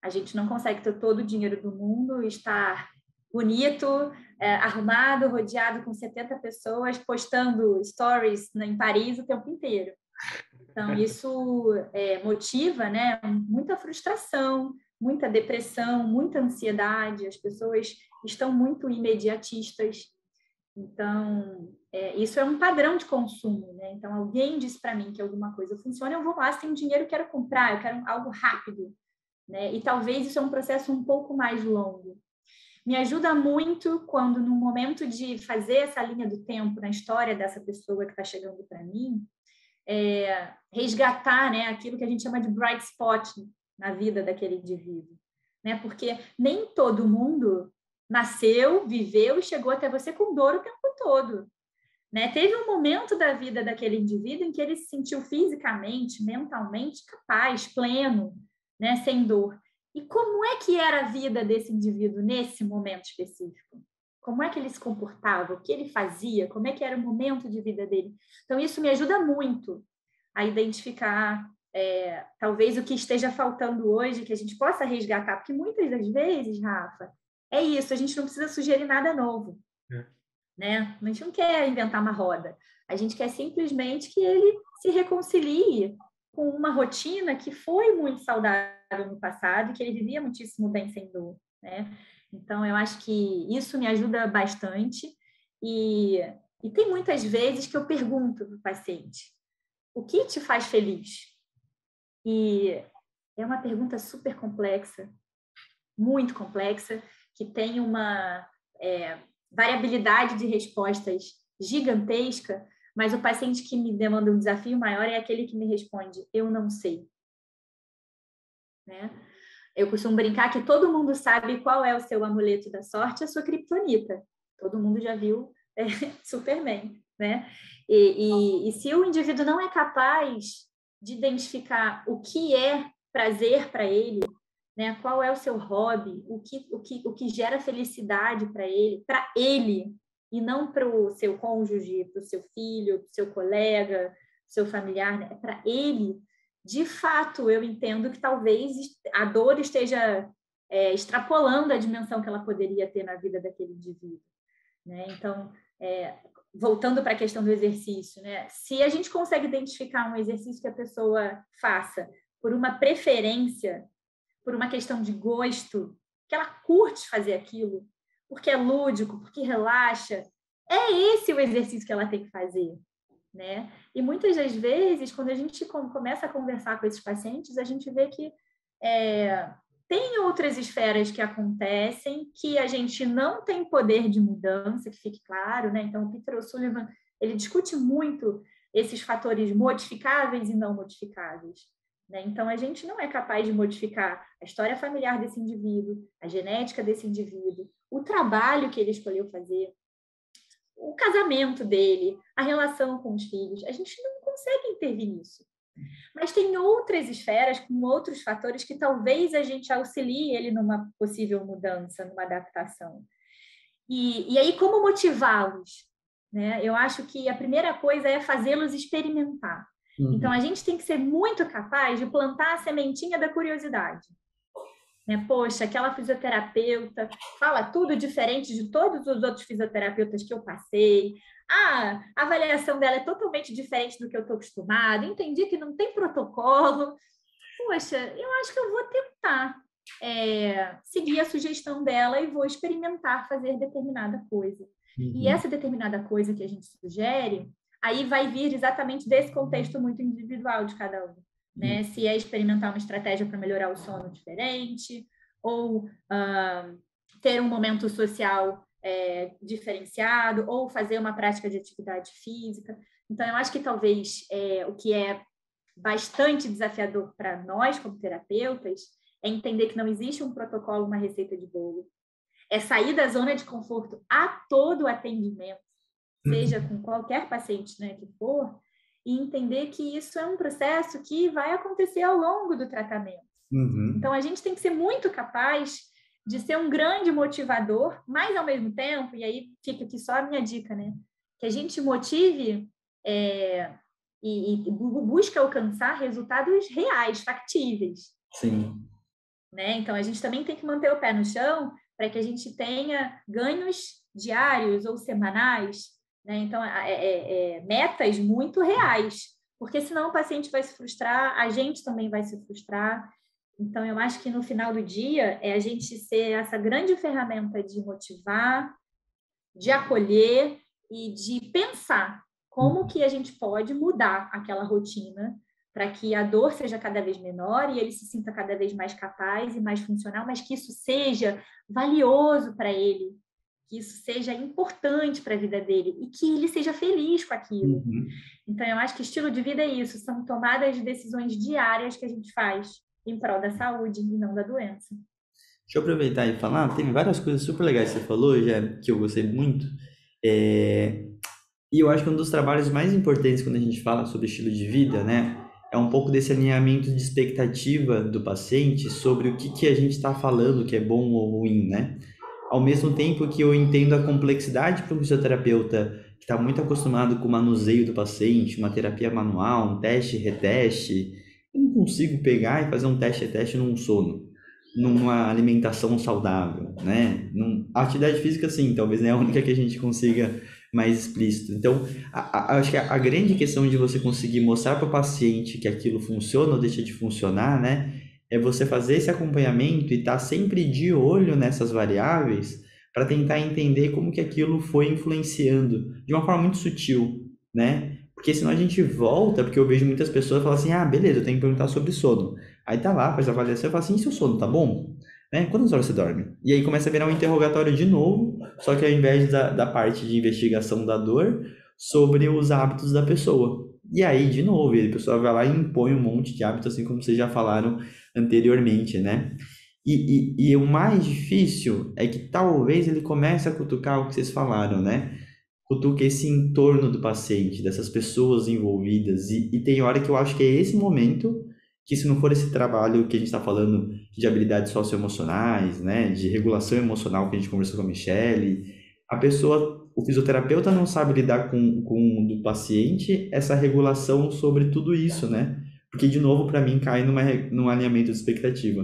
a gente não consegue ter todo o dinheiro do mundo, estar bonito, arrumado, rodeado com 70 pessoas, postando stories em Paris o tempo inteiro. Então, isso motiva, né, muita frustração, muita depressão, muita ansiedade. As pessoas estão muito imediatistas. Então, isso é um padrão de consumo, né? Então, alguém disse para mim que alguma coisa funciona, eu vou lá, se tenho dinheiro, eu quero comprar, eu quero algo rápido, né? E talvez isso é um processo um pouco mais longo. Me ajuda muito quando, no momento de fazer essa linha do tempo na história dessa pessoa que está chegando para mim, resgatar, né, aquilo que a gente chama de bright spot na vida daquele indivíduo, né? Porque nem todo mundo nasceu, viveu e chegou até você com dor o tempo todo, né? Teve um momento da vida daquele indivíduo em que ele se sentiu fisicamente, mentalmente capaz, pleno, né, sem dor. E como é que era a vida desse indivíduo nesse momento específico? Como é que ele se comportava? O que ele fazia? Como é que era o momento de vida dele? Então, isso me ajuda muito a identificar, talvez, o que esteja faltando hoje, que a gente possa resgatar. Porque muitas das vezes, Rafa, é isso, a gente não precisa sugerir nada novo. Né? A gente não quer inventar uma roda. A gente quer simplesmente que ele se reconcilie com uma rotina que foi muito saudável no passado e que ele vivia muitíssimo bem sem dor, né? Então, eu acho que isso me ajuda bastante e tem muitas vezes que eu pergunto para o paciente, o que te faz feliz? E é uma pergunta super complexa, muito complexa, que tem uma variabilidade de respostas gigantesca, mas o paciente que me demanda um desafio maior é aquele que me responde, eu não sei. né? Eu costumo brincar que todo mundo sabe qual é o seu amuleto da sorte, a sua criptonita. Todo mundo já viu Superman, né? E se o indivíduo não é capaz de identificar o que é prazer para ele, né? Qual é o seu hobby, o que gera felicidade para ele, e não para o seu cônjuge, para o seu filho, para o seu colega, seu familiar, né? Para ele, de fato, eu entendo que talvez a dor esteja extrapolando a dimensão que ela poderia ter na vida daquele indivíduo, né? Então, voltando para a questão do exercício, né? Se a gente consegue identificar um exercício que a pessoa faça por uma preferência, por uma questão de gosto, que ela curte fazer aquilo, porque é lúdico, porque relaxa, é esse o exercício que ela tem que fazer, né? E muitas das vezes, quando a gente começa a conversar com esses pacientes, a gente vê que tem outras esferas que acontecem que a gente não tem poder de mudança, que fique claro, né? Então, o Peter O'Sullivan, ele discute muito esses fatores modificáveis e não modificáveis, né? Então, a gente não é capaz de modificar a história familiar desse indivíduo, a genética desse indivíduo, o trabalho que ele escolheu fazer, o casamento dele, a relação com os filhos. A gente não consegue intervir nisso. Mas tem outras esferas, com outros fatores, que talvez a gente auxilie ele numa possível mudança, numa adaptação. E aí, como motivá-los, né? Eu acho que a primeira coisa é fazê-los experimentar. Então, a gente tem que ser muito capaz de plantar a sementinha da curiosidade. Né? Poxa, aquela fisioterapeuta fala tudo diferente de todos os outros fisioterapeutas que eu passei. A avaliação dela é totalmente diferente do que eu estou acostumada. Entendi que não tem protocolo. Poxa, eu acho que eu vou tentar seguir a sugestão dela e vou experimentar fazer determinada coisa. E essa determinada coisa que a gente sugere, aí vai vir exatamente desse contexto muito individual de cada um. Né? Se é experimentar uma estratégia para melhorar o sono diferente, ou ter um momento social diferenciado, ou fazer uma prática de atividade física. Então, eu acho que talvez o que é bastante desafiador para nós, como terapeutas, é entender que não existe um protocolo, uma receita de bolo. É sair da zona de conforto a todo atendimento, seja com qualquer paciente, né, que for, e entender que isso é um processo que vai acontecer ao longo do tratamento. Então, a gente tem que ser muito capaz de ser um grande motivador, mas, ao mesmo tempo, e aí fica aqui só a minha dica, né? Que a gente motive e busque alcançar resultados reais, factíveis. Sim. Né? Então, a gente também tem que manter o pé no chão para que a gente tenha ganhos diários ou semanais, né? Então, metas muito reais, porque senão o paciente vai se frustrar, a gente também vai se frustrar. Então, eu acho que no final do dia é a gente ser essa grande ferramenta de motivar, de acolher e de pensar como que a gente pode mudar aquela rotina para que a dor seja cada vez menor e ele se sinta cada vez mais capaz e mais funcional, mas que isso seja valioso para ele, que isso seja importante para a vida dele e que ele seja feliz com aquilo. Então, eu acho que estilo de vida é isso, são tomadas de decisões diárias que a gente faz em prol da saúde e não da doença. Deixa eu aproveitar e falar, teve várias coisas super legais que você falou, já, que eu gostei muito. E eu acho que um dos trabalhos mais importantes quando a gente fala sobre estilo de vida, né, é um pouco desse alinhamento de expectativa do paciente sobre o que a gente está falando que é bom ou ruim, né? Ao mesmo tempo que eu entendo a complexidade para um fisioterapeuta que está muito acostumado com o manuseio do paciente, uma terapia manual, um teste, reteste, eu não consigo pegar e fazer um teste, reteste num sono, numa alimentação saudável, né? A atividade física, sim, talvez é a única que a gente consiga mais explícito. Então, acho que a grande questão de você conseguir mostrar para o paciente que aquilo funciona ou deixa de funcionar, né? É você fazer esse acompanhamento e estar sempre de olho nessas variáveis para tentar entender como que aquilo foi influenciando de uma forma muito sutil, né? Porque senão a gente volta, porque eu vejo muitas pessoas falam assim, beleza, eu tenho que perguntar sobre sono. Aí tá lá, faz a avaliação e fala assim, e seu sono tá bom? Né? Quantas horas você dorme? E aí começa a virar um interrogatório de novo, só que ao invés da parte de investigação da dor, sobre os hábitos da pessoa. E aí, de novo, a pessoa vai lá e impõe um monte de hábitos, assim como vocês já falaram anteriormente, né? E o mais difícil é que talvez ele comece a cutucar o que vocês falaram, né? Cutuca esse entorno do paciente, dessas pessoas envolvidas. E tem hora que eu acho que é esse momento que, se não for esse trabalho que a gente está falando de habilidades socioemocionais, né? De regulação emocional que a gente conversou com a Michelle, a pessoa, o fisioterapeuta não sabe lidar com do paciente essa regulação sobre tudo isso, né? Porque, de novo, para mim, cai num alinhamento de expectativa.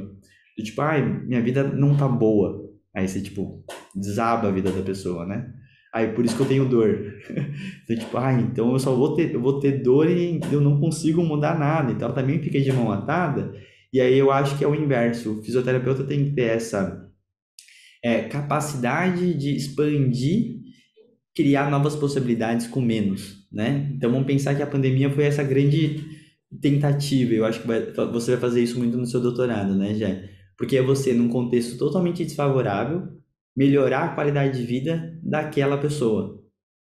Do tipo, ai, minha vida não tá boa. Aí você, tipo, desaba a vida da pessoa, né? Aí, por isso que eu tenho dor. Então, tipo, então eu vou ter dor e eu não consigo mudar nada. Então, ela também fica de mão atada. E aí eu acho que é o inverso. O fisioterapeuta tem que ter essa capacidade de expandir, criar novas possibilidades com menos, né? Então, vamos pensar que a pandemia foi essa grande tentativa. Eu acho que você vai fazer isso muito no seu doutorado, né, Jé? Porque é você, num contexto totalmente desfavorável, melhorar a qualidade de vida daquela pessoa,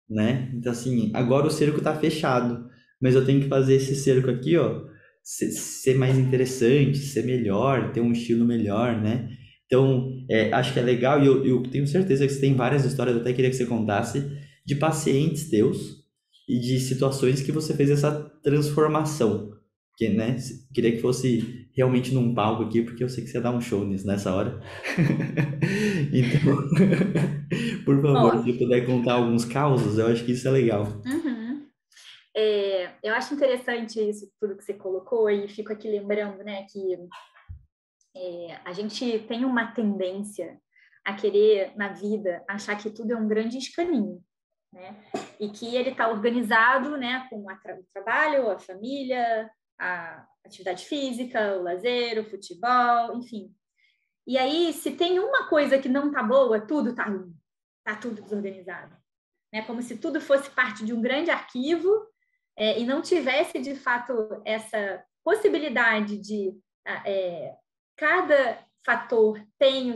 né? Então, assim, agora o cerco tá fechado, mas eu tenho que fazer esse cerco aqui, ó, ser mais interessante, ser melhor, ter um estilo melhor, né? Então, acho que é legal e eu tenho certeza que você tem várias histórias, eu até queria que você contasse, de pacientes teus e de situações que você fez essa transformação. Porque, né, queria que fosse realmente num palco aqui, porque eu sei que você ia dar um show nessa hora. Então, por favor, Ó, se puder contar alguns causos, eu acho que isso é legal. uhum. Eu acho interessante isso tudo que você colocou e fico aqui lembrando, né, que a gente tem uma tendência a querer na vida achar que tudo é um grande escaninho, né? E que ele está organizado, né, com o trabalho, a família, a atividade física, o lazer, o futebol, enfim. E aí, se tem uma coisa que não tá boa, tudo tá ruim, tá tudo desorganizado, né? Como se tudo fosse parte de um grande arquivo e não tivesse de fato essa possibilidade de cada fator tem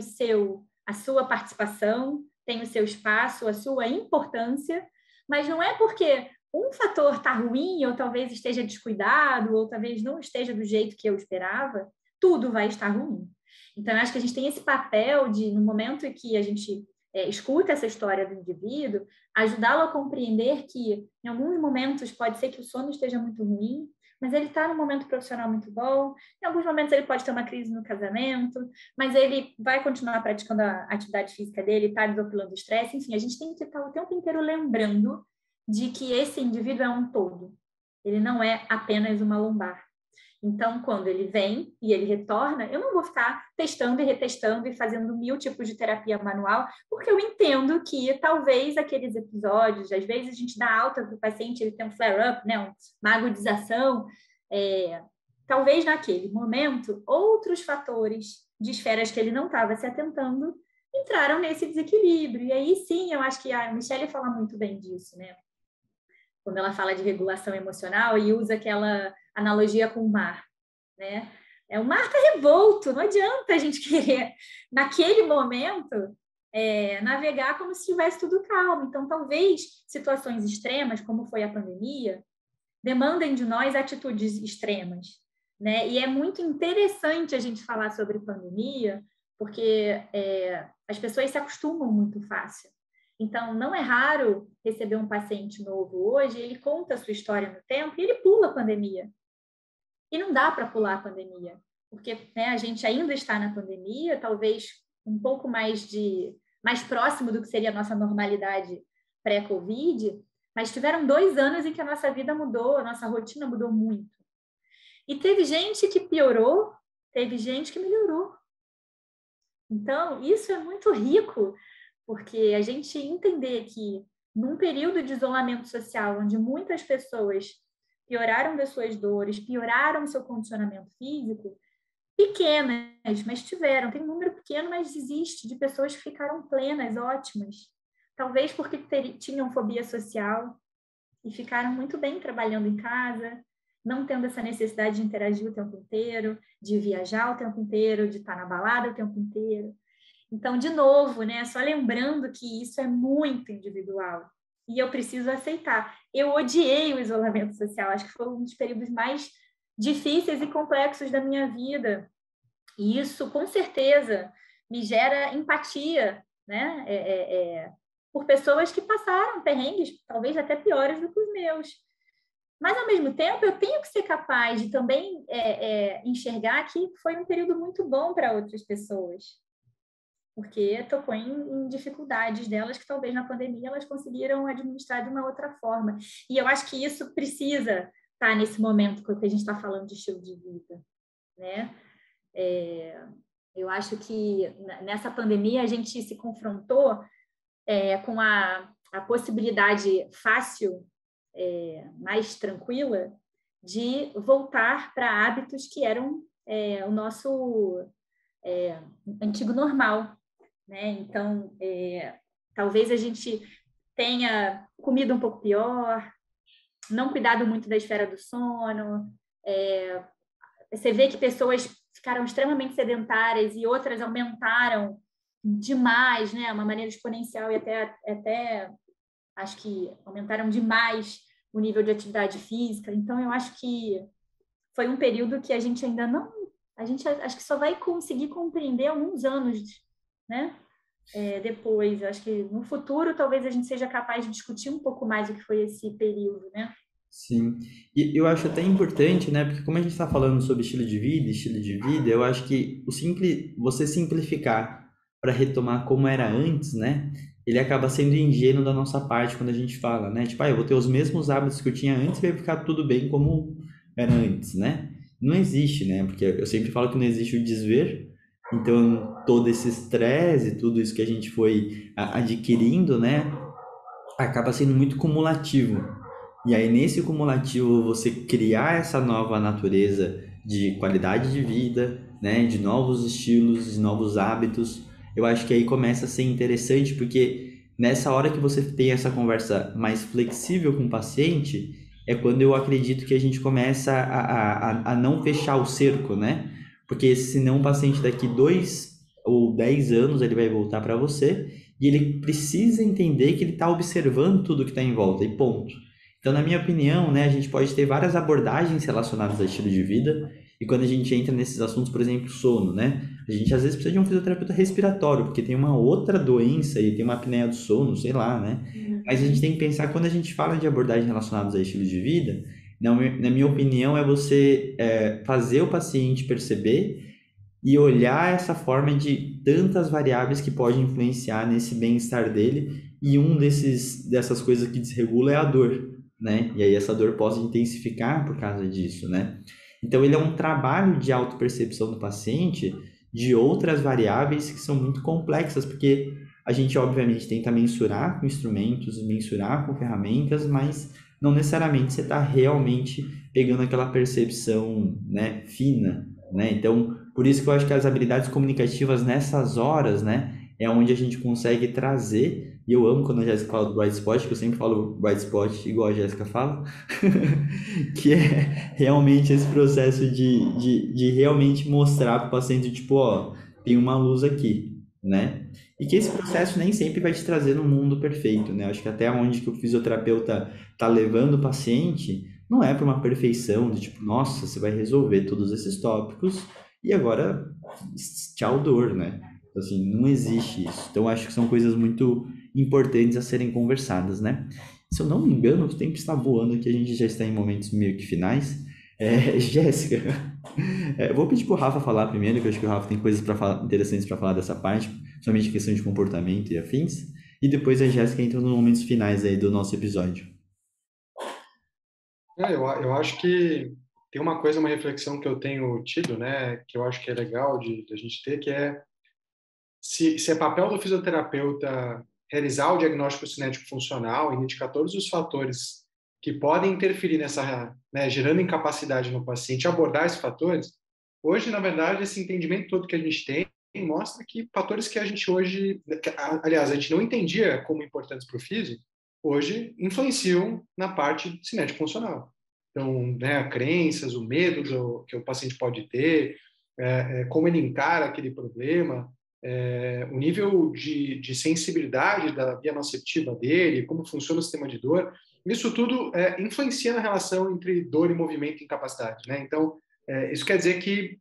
a sua participação, tem o seu espaço, a sua importância, mas não é porque um fator está ruim, ou talvez esteja descuidado, ou talvez não esteja do jeito que eu esperava, tudo vai estar ruim. Então, eu acho que a gente tem esse papel de, no momento em que a gente escuta essa história do indivíduo, ajudá-lo a compreender que, em alguns momentos, pode ser que o sono esteja muito ruim, mas ele está num momento profissional muito bom. Em alguns momentos ele pode ter uma crise no casamento, mas ele vai continuar praticando a atividade física dele, está desopilando o estresse. Enfim, a gente tem que estar o tempo inteiro lembrando de que esse indivíduo é um todo. Ele não é apenas uma lombar. Então, quando ele vem e ele retorna, eu não vou ficar testando e retestando e fazendo 1000 tipos de terapia manual, porque eu entendo que talvez aqueles episódios, às vezes a gente dá alta para o paciente, ele tem um flare-up, né, uma agudização, talvez naquele momento, outros fatores de esferas que ele não estava se atentando entraram nesse desequilíbrio. E aí sim, eu acho que a Michelle fala muito bem disso, né? Quando ela fala de regulação emocional e usa aquela analogia com o mar, né? O mar está revolto, não adianta a gente querer, naquele momento, navegar como se estivesse tudo calmo. Então, talvez situações extremas, como foi a pandemia, demandem de nós atitudes extremas, né? E é muito interessante a gente falar sobre pandemia, porque as pessoas se acostumam muito fácil. Então, não é raro receber um paciente novo hoje, ele conta a sua história no tempo e ele pula a pandemia. E não dá para pular a pandemia, porque a gente ainda está na pandemia, talvez um pouco mais próximo do que seria a nossa normalidade pré-Covid, mas tiveram 2 anos em que a nossa vida mudou, a nossa rotina mudou muito. E teve gente que piorou, teve gente que melhorou. Então, isso é muito rico, porque a gente entender que num período de isolamento social, onde muitas pessoas pioraram das suas dores, pioraram seu condicionamento físico, pequenas, mas tiveram. Tem um número pequeno, mas existe, de pessoas que ficaram plenas, ótimas. Talvez porque tinham fobia social e ficaram muito bem trabalhando em casa, não tendo essa necessidade de interagir o tempo inteiro, de viajar o tempo inteiro, de estar na balada o tempo inteiro. Então, de novo, né, só lembrando que isso é muito individual e eu preciso aceitar. Eu odiei o isolamento social, acho que foi um dos períodos mais difíceis e complexos da minha vida, E isso, com certeza, me gera empatia, né? Por pessoas que passaram perrengues, talvez até piores do que os meus. Mas, ao mesmo tempo, eu tenho que ser capaz de também enxergar que foi um período muito bom para outras pessoas, porque tocou em dificuldades delas que talvez na pandemia elas conseguiram administrar de uma outra forma. E eu acho que isso precisa estar nesse momento que a gente está falando de estilo de vida, né? Eu acho que nessa pandemia a gente se confrontou com a possibilidade fácil, mais tranquila, de voltar para hábitos que eram o nosso antigo normal, né? Então, talvez a gente tenha comido um pouco pior, não cuidado muito da esfera do sono. Você vê que pessoas ficaram extremamente sedentárias e outras aumentaram demais, né? Uma maneira exponencial, e até acho que aumentaram demais o nível de atividade física. Então, eu acho que foi um período que a gente ainda não... A gente acho que só vai conseguir compreender alguns anos, né? Depois. Acho que no futuro talvez a gente seja capaz de discutir um pouco mais o que foi esse período, né? Sim, e eu acho até importante, né? Porque como a gente está falando sobre estilo de vida, eu acho que você simplificar para retomar como era antes, né? Ele acaba sendo ingênuo da nossa parte quando a gente fala, né? Tipo, eu vou ter os mesmos hábitos que eu tinha antes e vai ficar tudo bem como era antes, né? Não existe, né? Porque eu sempre falo que não existe o desver, então todo esse estresse, tudo isso que a gente foi adquirindo, né? Acaba sendo muito cumulativo. E aí, nesse cumulativo, você criar essa nova natureza de qualidade de vida, né, de novos estilos, de novos hábitos, eu acho que aí começa a ser interessante, porque nessa hora que você tem essa conversa mais flexível com o paciente, é quando eu acredito que a gente começa a não fechar o cerco, né? Porque senão o paciente daqui 2 ou 10 anos ele vai voltar para você e ele precisa entender que ele está observando tudo que está em volta e ponto. Então, na minha opinião, né, a gente pode ter várias abordagens relacionadas ao estilo de vida, e quando a gente entra nesses assuntos, por exemplo, sono, né, a gente às vezes precisa de um fisioterapeuta respiratório, porque tem uma outra doença e tem uma apneia do sono, sei lá, né? Mas a gente tem que pensar, quando a gente fala de abordagens relacionadas ao estilo de vida, na minha opinião, é você fazer o paciente perceber e olhar essa forma de tantas variáveis que podem influenciar nesse bem-estar dele, e dessas coisas que desregula é a dor, né? E aí essa dor pode intensificar por causa disso, né? Então ele é um trabalho de autopercepção do paciente de outras variáveis que são muito complexas, porque a gente obviamente tenta mensurar com instrumentos, mensurar com ferramentas, mas não necessariamente você está realmente pegando aquela percepção, né, fina, né? Então, por isso que eu acho que as habilidades comunicativas nessas horas, né, é onde a gente consegue trazer, e eu amo quando a Jéssica fala do bright spot, que eu sempre falo bright spot igual a Jéssica fala, que é realmente esse processo de realmente mostrar para o paciente, tipo, ó, tem uma luz aqui, né? E que esse processo nem sempre vai te trazer no mundo perfeito, né? Acho que até onde que o fisioterapeuta tá levando o paciente não é para uma perfeição de tipo, nossa, você vai resolver todos esses tópicos e agora tchau dor, né? Assim, não existe isso. Então, acho que são coisas muito importantes a serem conversadas, né? Se eu não me engano, o tempo está voando aqui, a gente já está em momentos meio que finais. Jéssica, vou pedir para o Rafa falar primeiro, que eu acho que o Rafa tem coisas interessantes para falar dessa parte, somente questão de comportamento e afins. E depois a Jéssica entra nos momentos finais aí do nosso episódio. Eu acho que tem uma coisa, uma reflexão que eu tenho tido, né, que eu acho que é legal de a gente ter, que é se é papel do fisioterapeuta realizar o diagnóstico cinético funcional, identificar todos os fatores que podem interferir nessa, né, gerando incapacidade no paciente, abordar esses fatores. Hoje, na verdade, esse entendimento todo que a gente tem mostra que fatores que a gente hoje, aliás, a gente não entendia como importantes para o físico, hoje influenciam na parte cinético funcional. Então, né, crenças, o medo que o paciente pode ter, como ele encara aquele problema, o nível de sensibilidade da via nociceptiva dele, como funciona o sistema de dor, isso tudo influencia na relação entre dor e movimento e incapacidade, né? Então, isso quer dizer que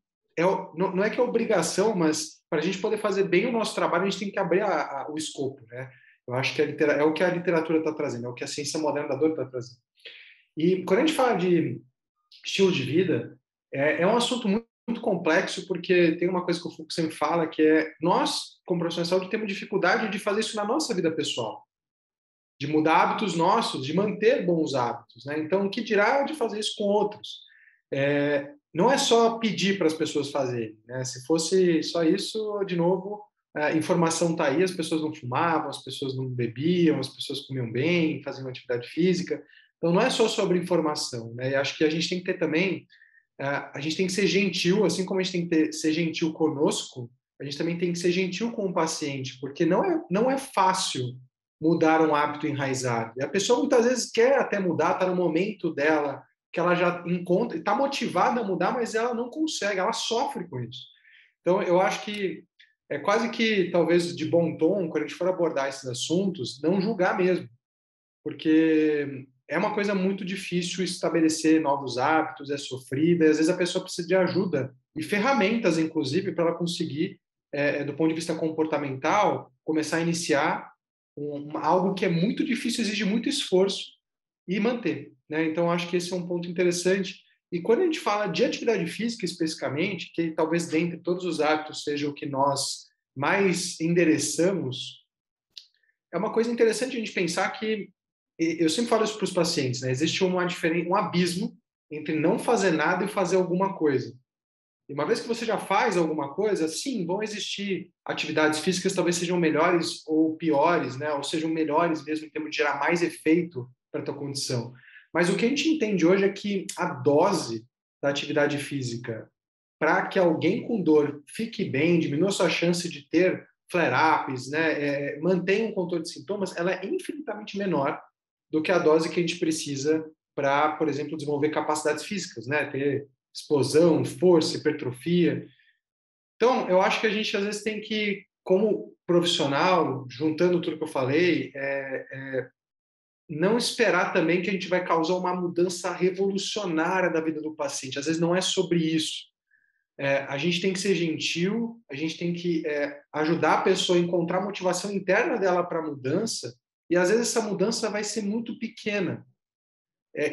não é que é obrigação, mas para a gente poder fazer bem o nosso trabalho, a gente tem que abrir o escopo, né? Eu acho que é o que a literatura está trazendo, é o que a ciência moderna da dor está trazendo. E quando a gente fala de estilo de vida, é um assunto muito complexo, porque tem uma coisa que o Foucault sempre fala, que é nós, como profissionais de saúde, temos dificuldade de fazer isso na nossa vida pessoal, de mudar hábitos nossos, de manter bons hábitos, né? Então, o que dirá de fazer isso com outros? Não é só pedir para as pessoas fazerem, né? Se fosse só isso, de novo, a informação está aí, as pessoas não fumavam, as pessoas não bebiam, as pessoas comiam bem, faziam atividade física. Então, não é só sobre informação, né? E acho que a gente tem que ter também, a gente tem que ser gentil, assim como a gente tem que ser gentil conosco, a gente também tem que ser gentil com o paciente, porque não é fácil mudar um hábito enraizado. E a pessoa muitas vezes quer até mudar, está no momento dela, que ela já encontra, está motivada a mudar, mas ela não consegue, ela sofre com isso. Então, eu acho que é quase que, talvez, de bom tom, quando a gente for abordar esses assuntos, não julgar mesmo, porque é uma coisa muito difícil estabelecer novos hábitos, é sofrida, e às vezes a pessoa precisa de ajuda e ferramentas, inclusive, para ela conseguir, do ponto de vista comportamental, começar a iniciar algo que é muito difícil, exige muito esforço e manter, né? Então, acho que esse é um ponto interessante. E quando a gente fala de atividade física especificamente, que talvez dentre todos os hábitos seja o que nós mais endereçamos, é uma coisa interessante a gente pensar que, eu sempre falo isso para os pacientes, né? Existe um abismo entre não fazer nada e fazer alguma coisa. E uma vez que você já faz alguma coisa, sim, vão existir atividades físicas que talvez sejam melhores ou piores, né? Ou sejam melhores mesmo em termos de gerar mais efeito para a tua condição. Mas o que a gente entende hoje é que a dose da atividade física para que alguém com dor fique bem, diminua sua chance de ter flare-ups, né? Mantenha um controle de sintomas, ela é infinitamente menor do que a dose que a gente precisa para, por exemplo, desenvolver capacidades físicas, né? Ter explosão, força, hipertrofia. Então, eu acho que a gente às vezes tem que, como profissional, juntando tudo que eu falei, não esperar também que a gente vai causar uma mudança revolucionária da vida do paciente. Às vezes não é sobre isso. A gente tem que ser gentil, a gente tem que ajudar a pessoa a encontrar a motivação interna dela para a mudança, e às vezes essa mudança vai ser muito pequena.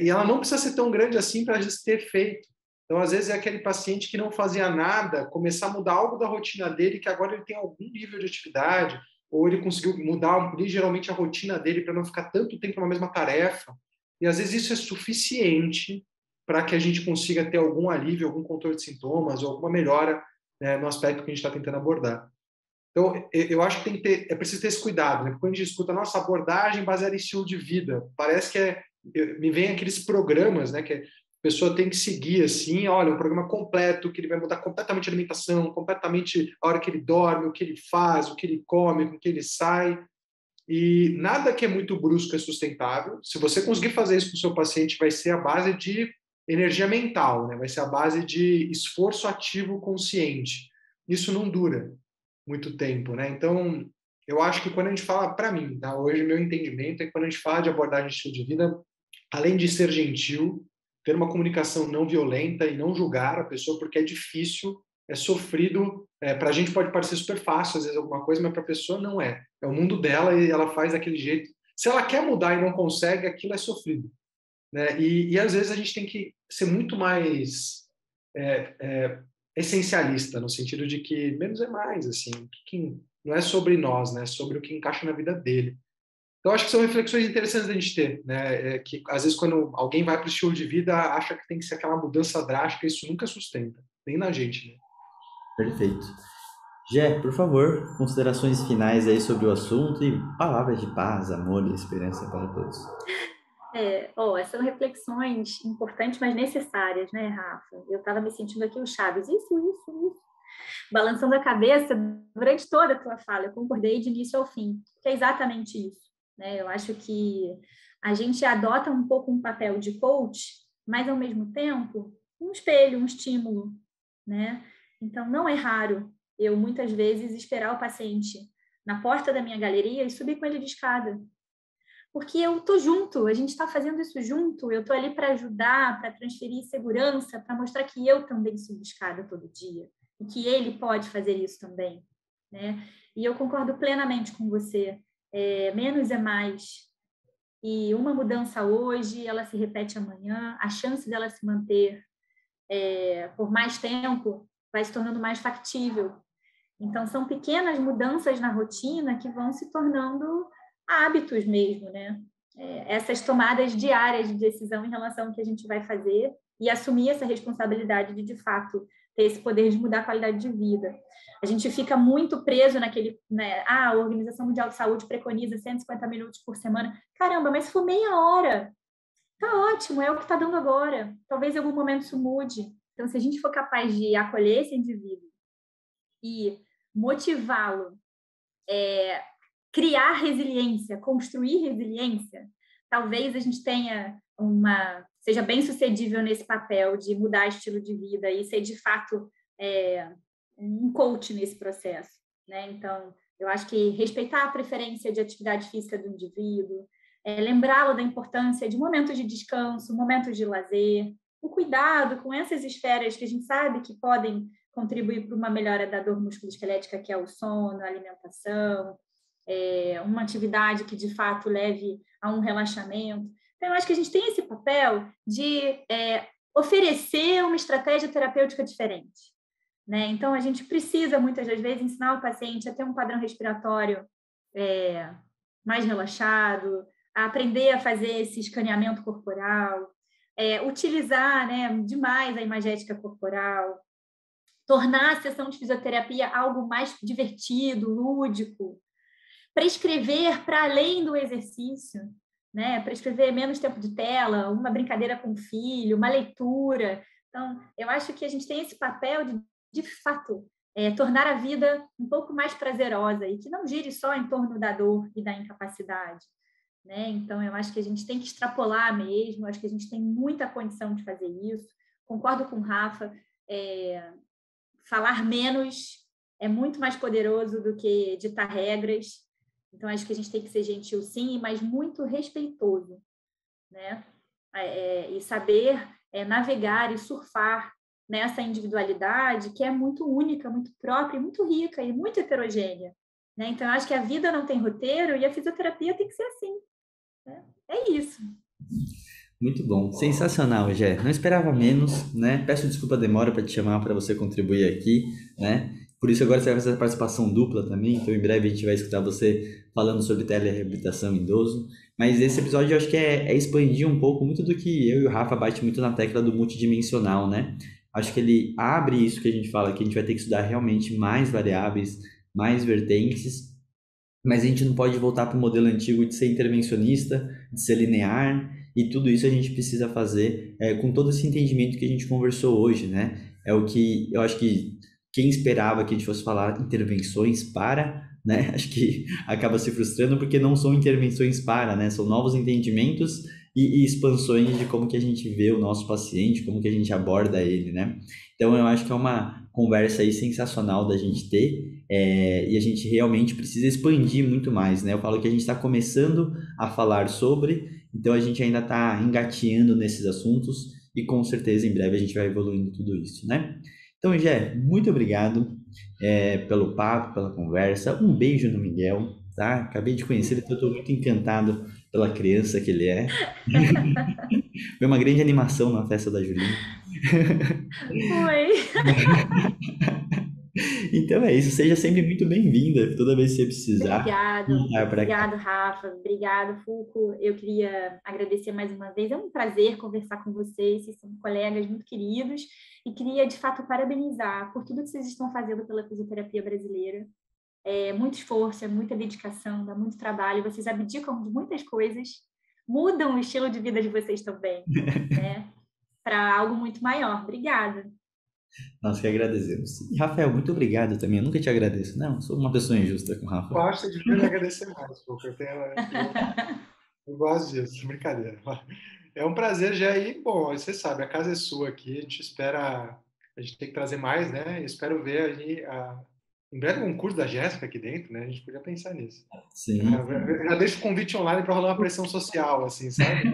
E ela não precisa ser tão grande assim para a gente ter feito. Então, às vezes, é aquele paciente que não fazia nada, começar a mudar algo da rotina dele, que agora ele tem algum nível de atividade, ou ele conseguiu mudar ligeiramente a rotina dele para não ficar tanto tempo na mesma tarefa. E, às vezes, isso é suficiente para que a gente consiga ter algum alívio, algum controle de sintomas, ou alguma melhora, né, no aspecto que a gente está tentando abordar. Então, eu acho que é preciso ter esse cuidado, né? Quando a gente escuta nossa abordagem baseada em estilo de vida, parece que me vem aqueles programas, né, que a pessoa tem que seguir assim, olha, um programa completo, que ele vai mudar completamente a alimentação, completamente a hora que ele dorme, o que ele faz, o que ele come, com o que ele sai. E nada que é muito brusco é sustentável. Se você conseguir fazer isso com o seu paciente, vai ser a base de energia mental, né? Vai ser a base de esforço ativo consciente. Isso não dura muito tempo, né? Então, eu acho que quando a gente fala, para mim, tá? Hoje meu entendimento é que quando a gente fala de abordagem de estilo de vida, além de ser gentil, ter uma comunicação não violenta e não julgar a pessoa, porque é difícil, é sofrido. Para a gente pode parecer super fácil, às vezes, alguma coisa, mas para a pessoa não é. É o mundo dela e ela faz daquele jeito. Se ela quer mudar e não consegue, aquilo é sofrido, né? E às vezes a gente tem que ser muito mais essencialista, no sentido de que menos é mais, assim, que não é sobre nós, né? É sobre o que encaixa na vida dele. Então, acho que são reflexões interessantes da gente ter, né? Que às vezes quando alguém vai para o estilo de vida, acha que tem que ser aquela mudança drástica, isso nunca sustenta, nem na gente, né? Perfeito. Jé, por favor, considerações finais aí sobre o assunto e palavras de paz, amor e esperança para todos. São reflexões importantes, mas necessárias, né, Rafa? Eu estava me sentindo aqui o Chaves, isso, balançando a cabeça durante toda a tua fala, eu concordei de início ao fim, que é exatamente isso, né? Eu acho que a gente adota um pouco um papel de coach, mas, ao mesmo tempo, um espelho, um estímulo, né? Então, não é raro eu, muitas vezes, esperar o paciente na porta da minha galeria e subir com ele de escada, porque eu estou junto, a gente está fazendo isso junto, eu estou ali para ajudar, para transferir segurança, para mostrar que eu também subo escada todo dia. e que ele pode fazer isso também, né? E eu concordo plenamente com você. Menos é mais. E uma mudança hoje, ela se repete amanhã, a chance dela se manter por mais tempo vai se tornando mais factível. Então, são pequenas mudanças na rotina que vão se tornando hábitos mesmo, né? Essas tomadas diárias de decisão em relação ao que a gente vai fazer e assumir essa responsabilidade de fato, ter esse poder de mudar a qualidade de vida. A gente fica muito preso naquele, né? A Organização Mundial de Saúde preconiza 150 minutos por semana. Caramba, mas se for meia hora, tá ótimo, é o que está dando agora. Talvez em algum momento isso mude. Então, se a gente for capaz de acolher esse indivíduo e motivá-lo, criar resiliência, construir resiliência, talvez a gente seja bem sucedível nesse papel de mudar estilo de vida e ser de fato um coach nesse processo, né? Então, eu acho que respeitar a preferência de atividade física do indivíduo, lembrá-lo da importância de momentos de descanso, momentos de lazer, o cuidado com essas esferas que a gente sabe que podem contribuir para uma melhora da dor musculoesquelética, que é o sono, a alimentação, uma atividade que de fato leve a um relaxamento. Então, eu acho que a gente tem esse papel de oferecer uma estratégia terapêutica diferente, né? Então, a gente precisa, muitas das vezes, ensinar o paciente a ter um padrão respiratório mais relaxado, a aprender a fazer esse escaneamento corporal, utilizar, né, demais a imagética corporal, tornar a sessão de fisioterapia algo mais divertido, lúdico, prescrever para além do exercício, né? Prescrever menos tempo de tela, uma brincadeira com o filho, uma leitura. Então, eu acho que a gente tem esse papel de fato, tornar a vida um pouco mais prazerosa e que não gire só em torno da dor e da incapacidade, né? Então, eu acho que a gente tem que extrapolar mesmo, acho que a gente tem muita condição de fazer isso. Concordo com o Rafa, falar menos é muito mais poderoso do que ditar regras. Então, acho que a gente tem que ser gentil, sim, mas muito respeitoso, né? E saber navegar e surfar nessa individualidade que é muito única, muito própria, muito rica e muito heterogênea, né? Então, acho que a vida não tem roteiro e a fisioterapia tem que ser assim, né? É isso. Muito bom, sensacional, Gé. Não esperava menos, né? Peço desculpa a demora para te chamar para você contribuir aqui, né? Por isso agora você vai fazer a participação dupla também, então em breve a gente vai escutar você falando sobre telereabilitação em idoso. Mas esse episódio eu acho que é expandir um pouco muito do que eu e o Rafa bate muito na tecla do multidimensional, né? Acho que ele abre isso que a gente fala, que a gente vai ter que estudar realmente mais variáveis, mais vertentes, mas a gente não pode voltar para o modelo antigo de ser intervencionista, de ser linear, e tudo isso a gente precisa fazer com todo esse entendimento que a gente conversou hoje, né? É o que eu acho que quem esperava que a gente fosse falar intervenções para, né? Acho que acaba se frustrando porque não são intervenções para, né? São novos entendimentos e expansões de como que a gente vê o nosso paciente, como que a gente aborda ele, né? Então, eu acho que é uma conversa aí sensacional da gente ter e a gente realmente precisa expandir muito mais, né? Eu falo que a gente está começando a falar sobre, então a gente ainda está engateando nesses assuntos e com certeza em breve a gente vai evoluindo tudo isso, né? Então, Gé, muito obrigado pelo papo, pela conversa. Um beijo no Miguel, tá? Acabei de conhecer ele, estou muito encantado pela criança que ele é. Foi uma grande animação na festa da Julinha. Foi. Então é isso, seja sempre muito bem-vinda, toda vez que você precisar. Obrigado, Rafa, obrigado, Fulco. Eu queria agradecer mais uma vez, é um prazer conversar com vocês, vocês são colegas muito queridos, e queria, de fato, parabenizar por tudo que vocês estão fazendo pela fisioterapia brasileira. É muito esforço, é muita dedicação, dá muito trabalho, vocês abdicam de muitas coisas, mudam o estilo de vida de vocês também, né? Para algo muito maior. Obrigada. Nós que agradecemos. E, Rafael, muito obrigado também. Eu nunca te agradeço. Não, sou uma pessoa injusta com o Rafael. Eu acho que você devia me agradecer mais, porque eu gosto disso, brincadeira. É um prazer, já ir. Bom, você sabe, a casa é sua aqui, a gente espera, a gente tem que trazer mais, né? Eu espero ver ali, em breve um curso da Jéssica aqui dentro, né? A gente podia pensar nisso. Sim. Já deixo o convite online para rolar uma pressão social, assim, sabe?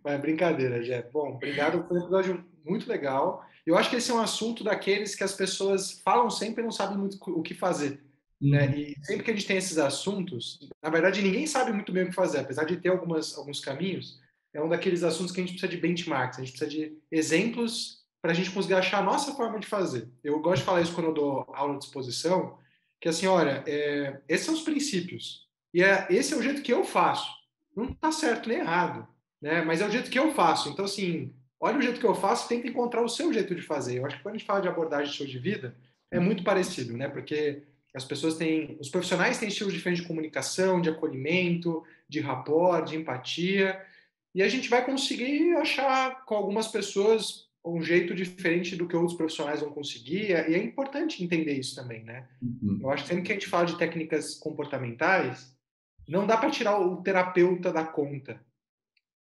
Mas brincadeira, Jé. Bom, obrigado. Foi um episódio muito legal. Eu acho que esse é um assunto daqueles que as pessoas falam sempre e não sabem muito o que fazer. Né? E sempre que a gente tem esses assuntos, na verdade, ninguém sabe muito bem o que fazer, apesar de ter alguns caminhos, é um daqueles assuntos que a gente precisa de benchmarks, a gente precisa de exemplos para a gente conseguir achar a nossa forma de fazer. Eu gosto de falar isso quando eu dou aula de exposição, que assim, olha, esses são os princípios, e esse é o jeito que eu faço. Não está certo nem errado, né? Mas é o jeito que eu faço. Então, assim, olha o jeito que eu faço e tenta encontrar o seu jeito de fazer. Eu acho que quando a gente fala de abordagem de estilo de vida, é muito parecido, né? Porque os profissionais têm estilos diferentes de comunicação, de acolhimento, de rapport, de empatia, e a gente vai conseguir achar com algumas pessoas um jeito diferente do que outros profissionais vão conseguir, e é importante entender isso também, né? Eu acho que sempre que a gente fala de técnicas comportamentais, não dá para tirar o terapeuta da conta,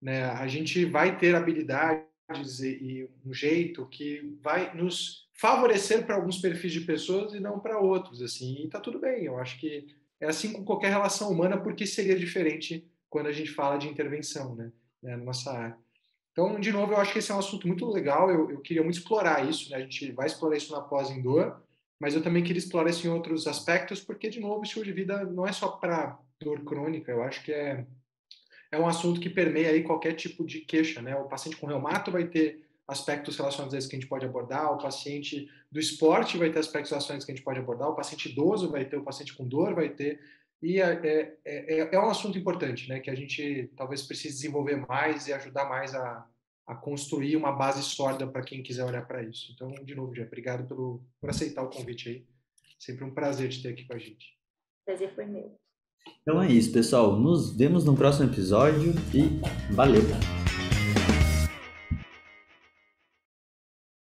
né? A gente vai ter habilidades e um jeito que vai nos favorecer para alguns perfis de pessoas e não para outros, assim, e tá tudo bem. Eu acho que é assim com qualquer relação humana, porque seria diferente quando a gente fala de intervenção, né, na nossa área. Então, de novo, eu acho que esse é um assunto muito legal, eu queria muito explorar isso, né? A gente vai explorar isso na pós em dor, mas eu também queria explorar isso em outros aspectos, porque, de novo, o estilo de vida não é só para dor crônica, eu acho que é um assunto que permeia aí qualquer tipo de queixa, né? O paciente com reumato vai ter aspectos relacionados a isso que a gente pode abordar, o paciente do esporte vai ter aspectos relacionados a isso que a gente pode abordar, o paciente idoso vai ter, o paciente com dor vai ter, e é um assunto importante, né? Que a gente talvez precise desenvolver mais e ajudar mais a construir uma base sólida para quem quiser olhar para isso. Então, de novo, Gia, obrigado por aceitar o convite aí. Sempre um prazer te ter aqui com a gente. Prazer foi meu. Então é isso, pessoal. Nos vemos no próximo episódio e valeu!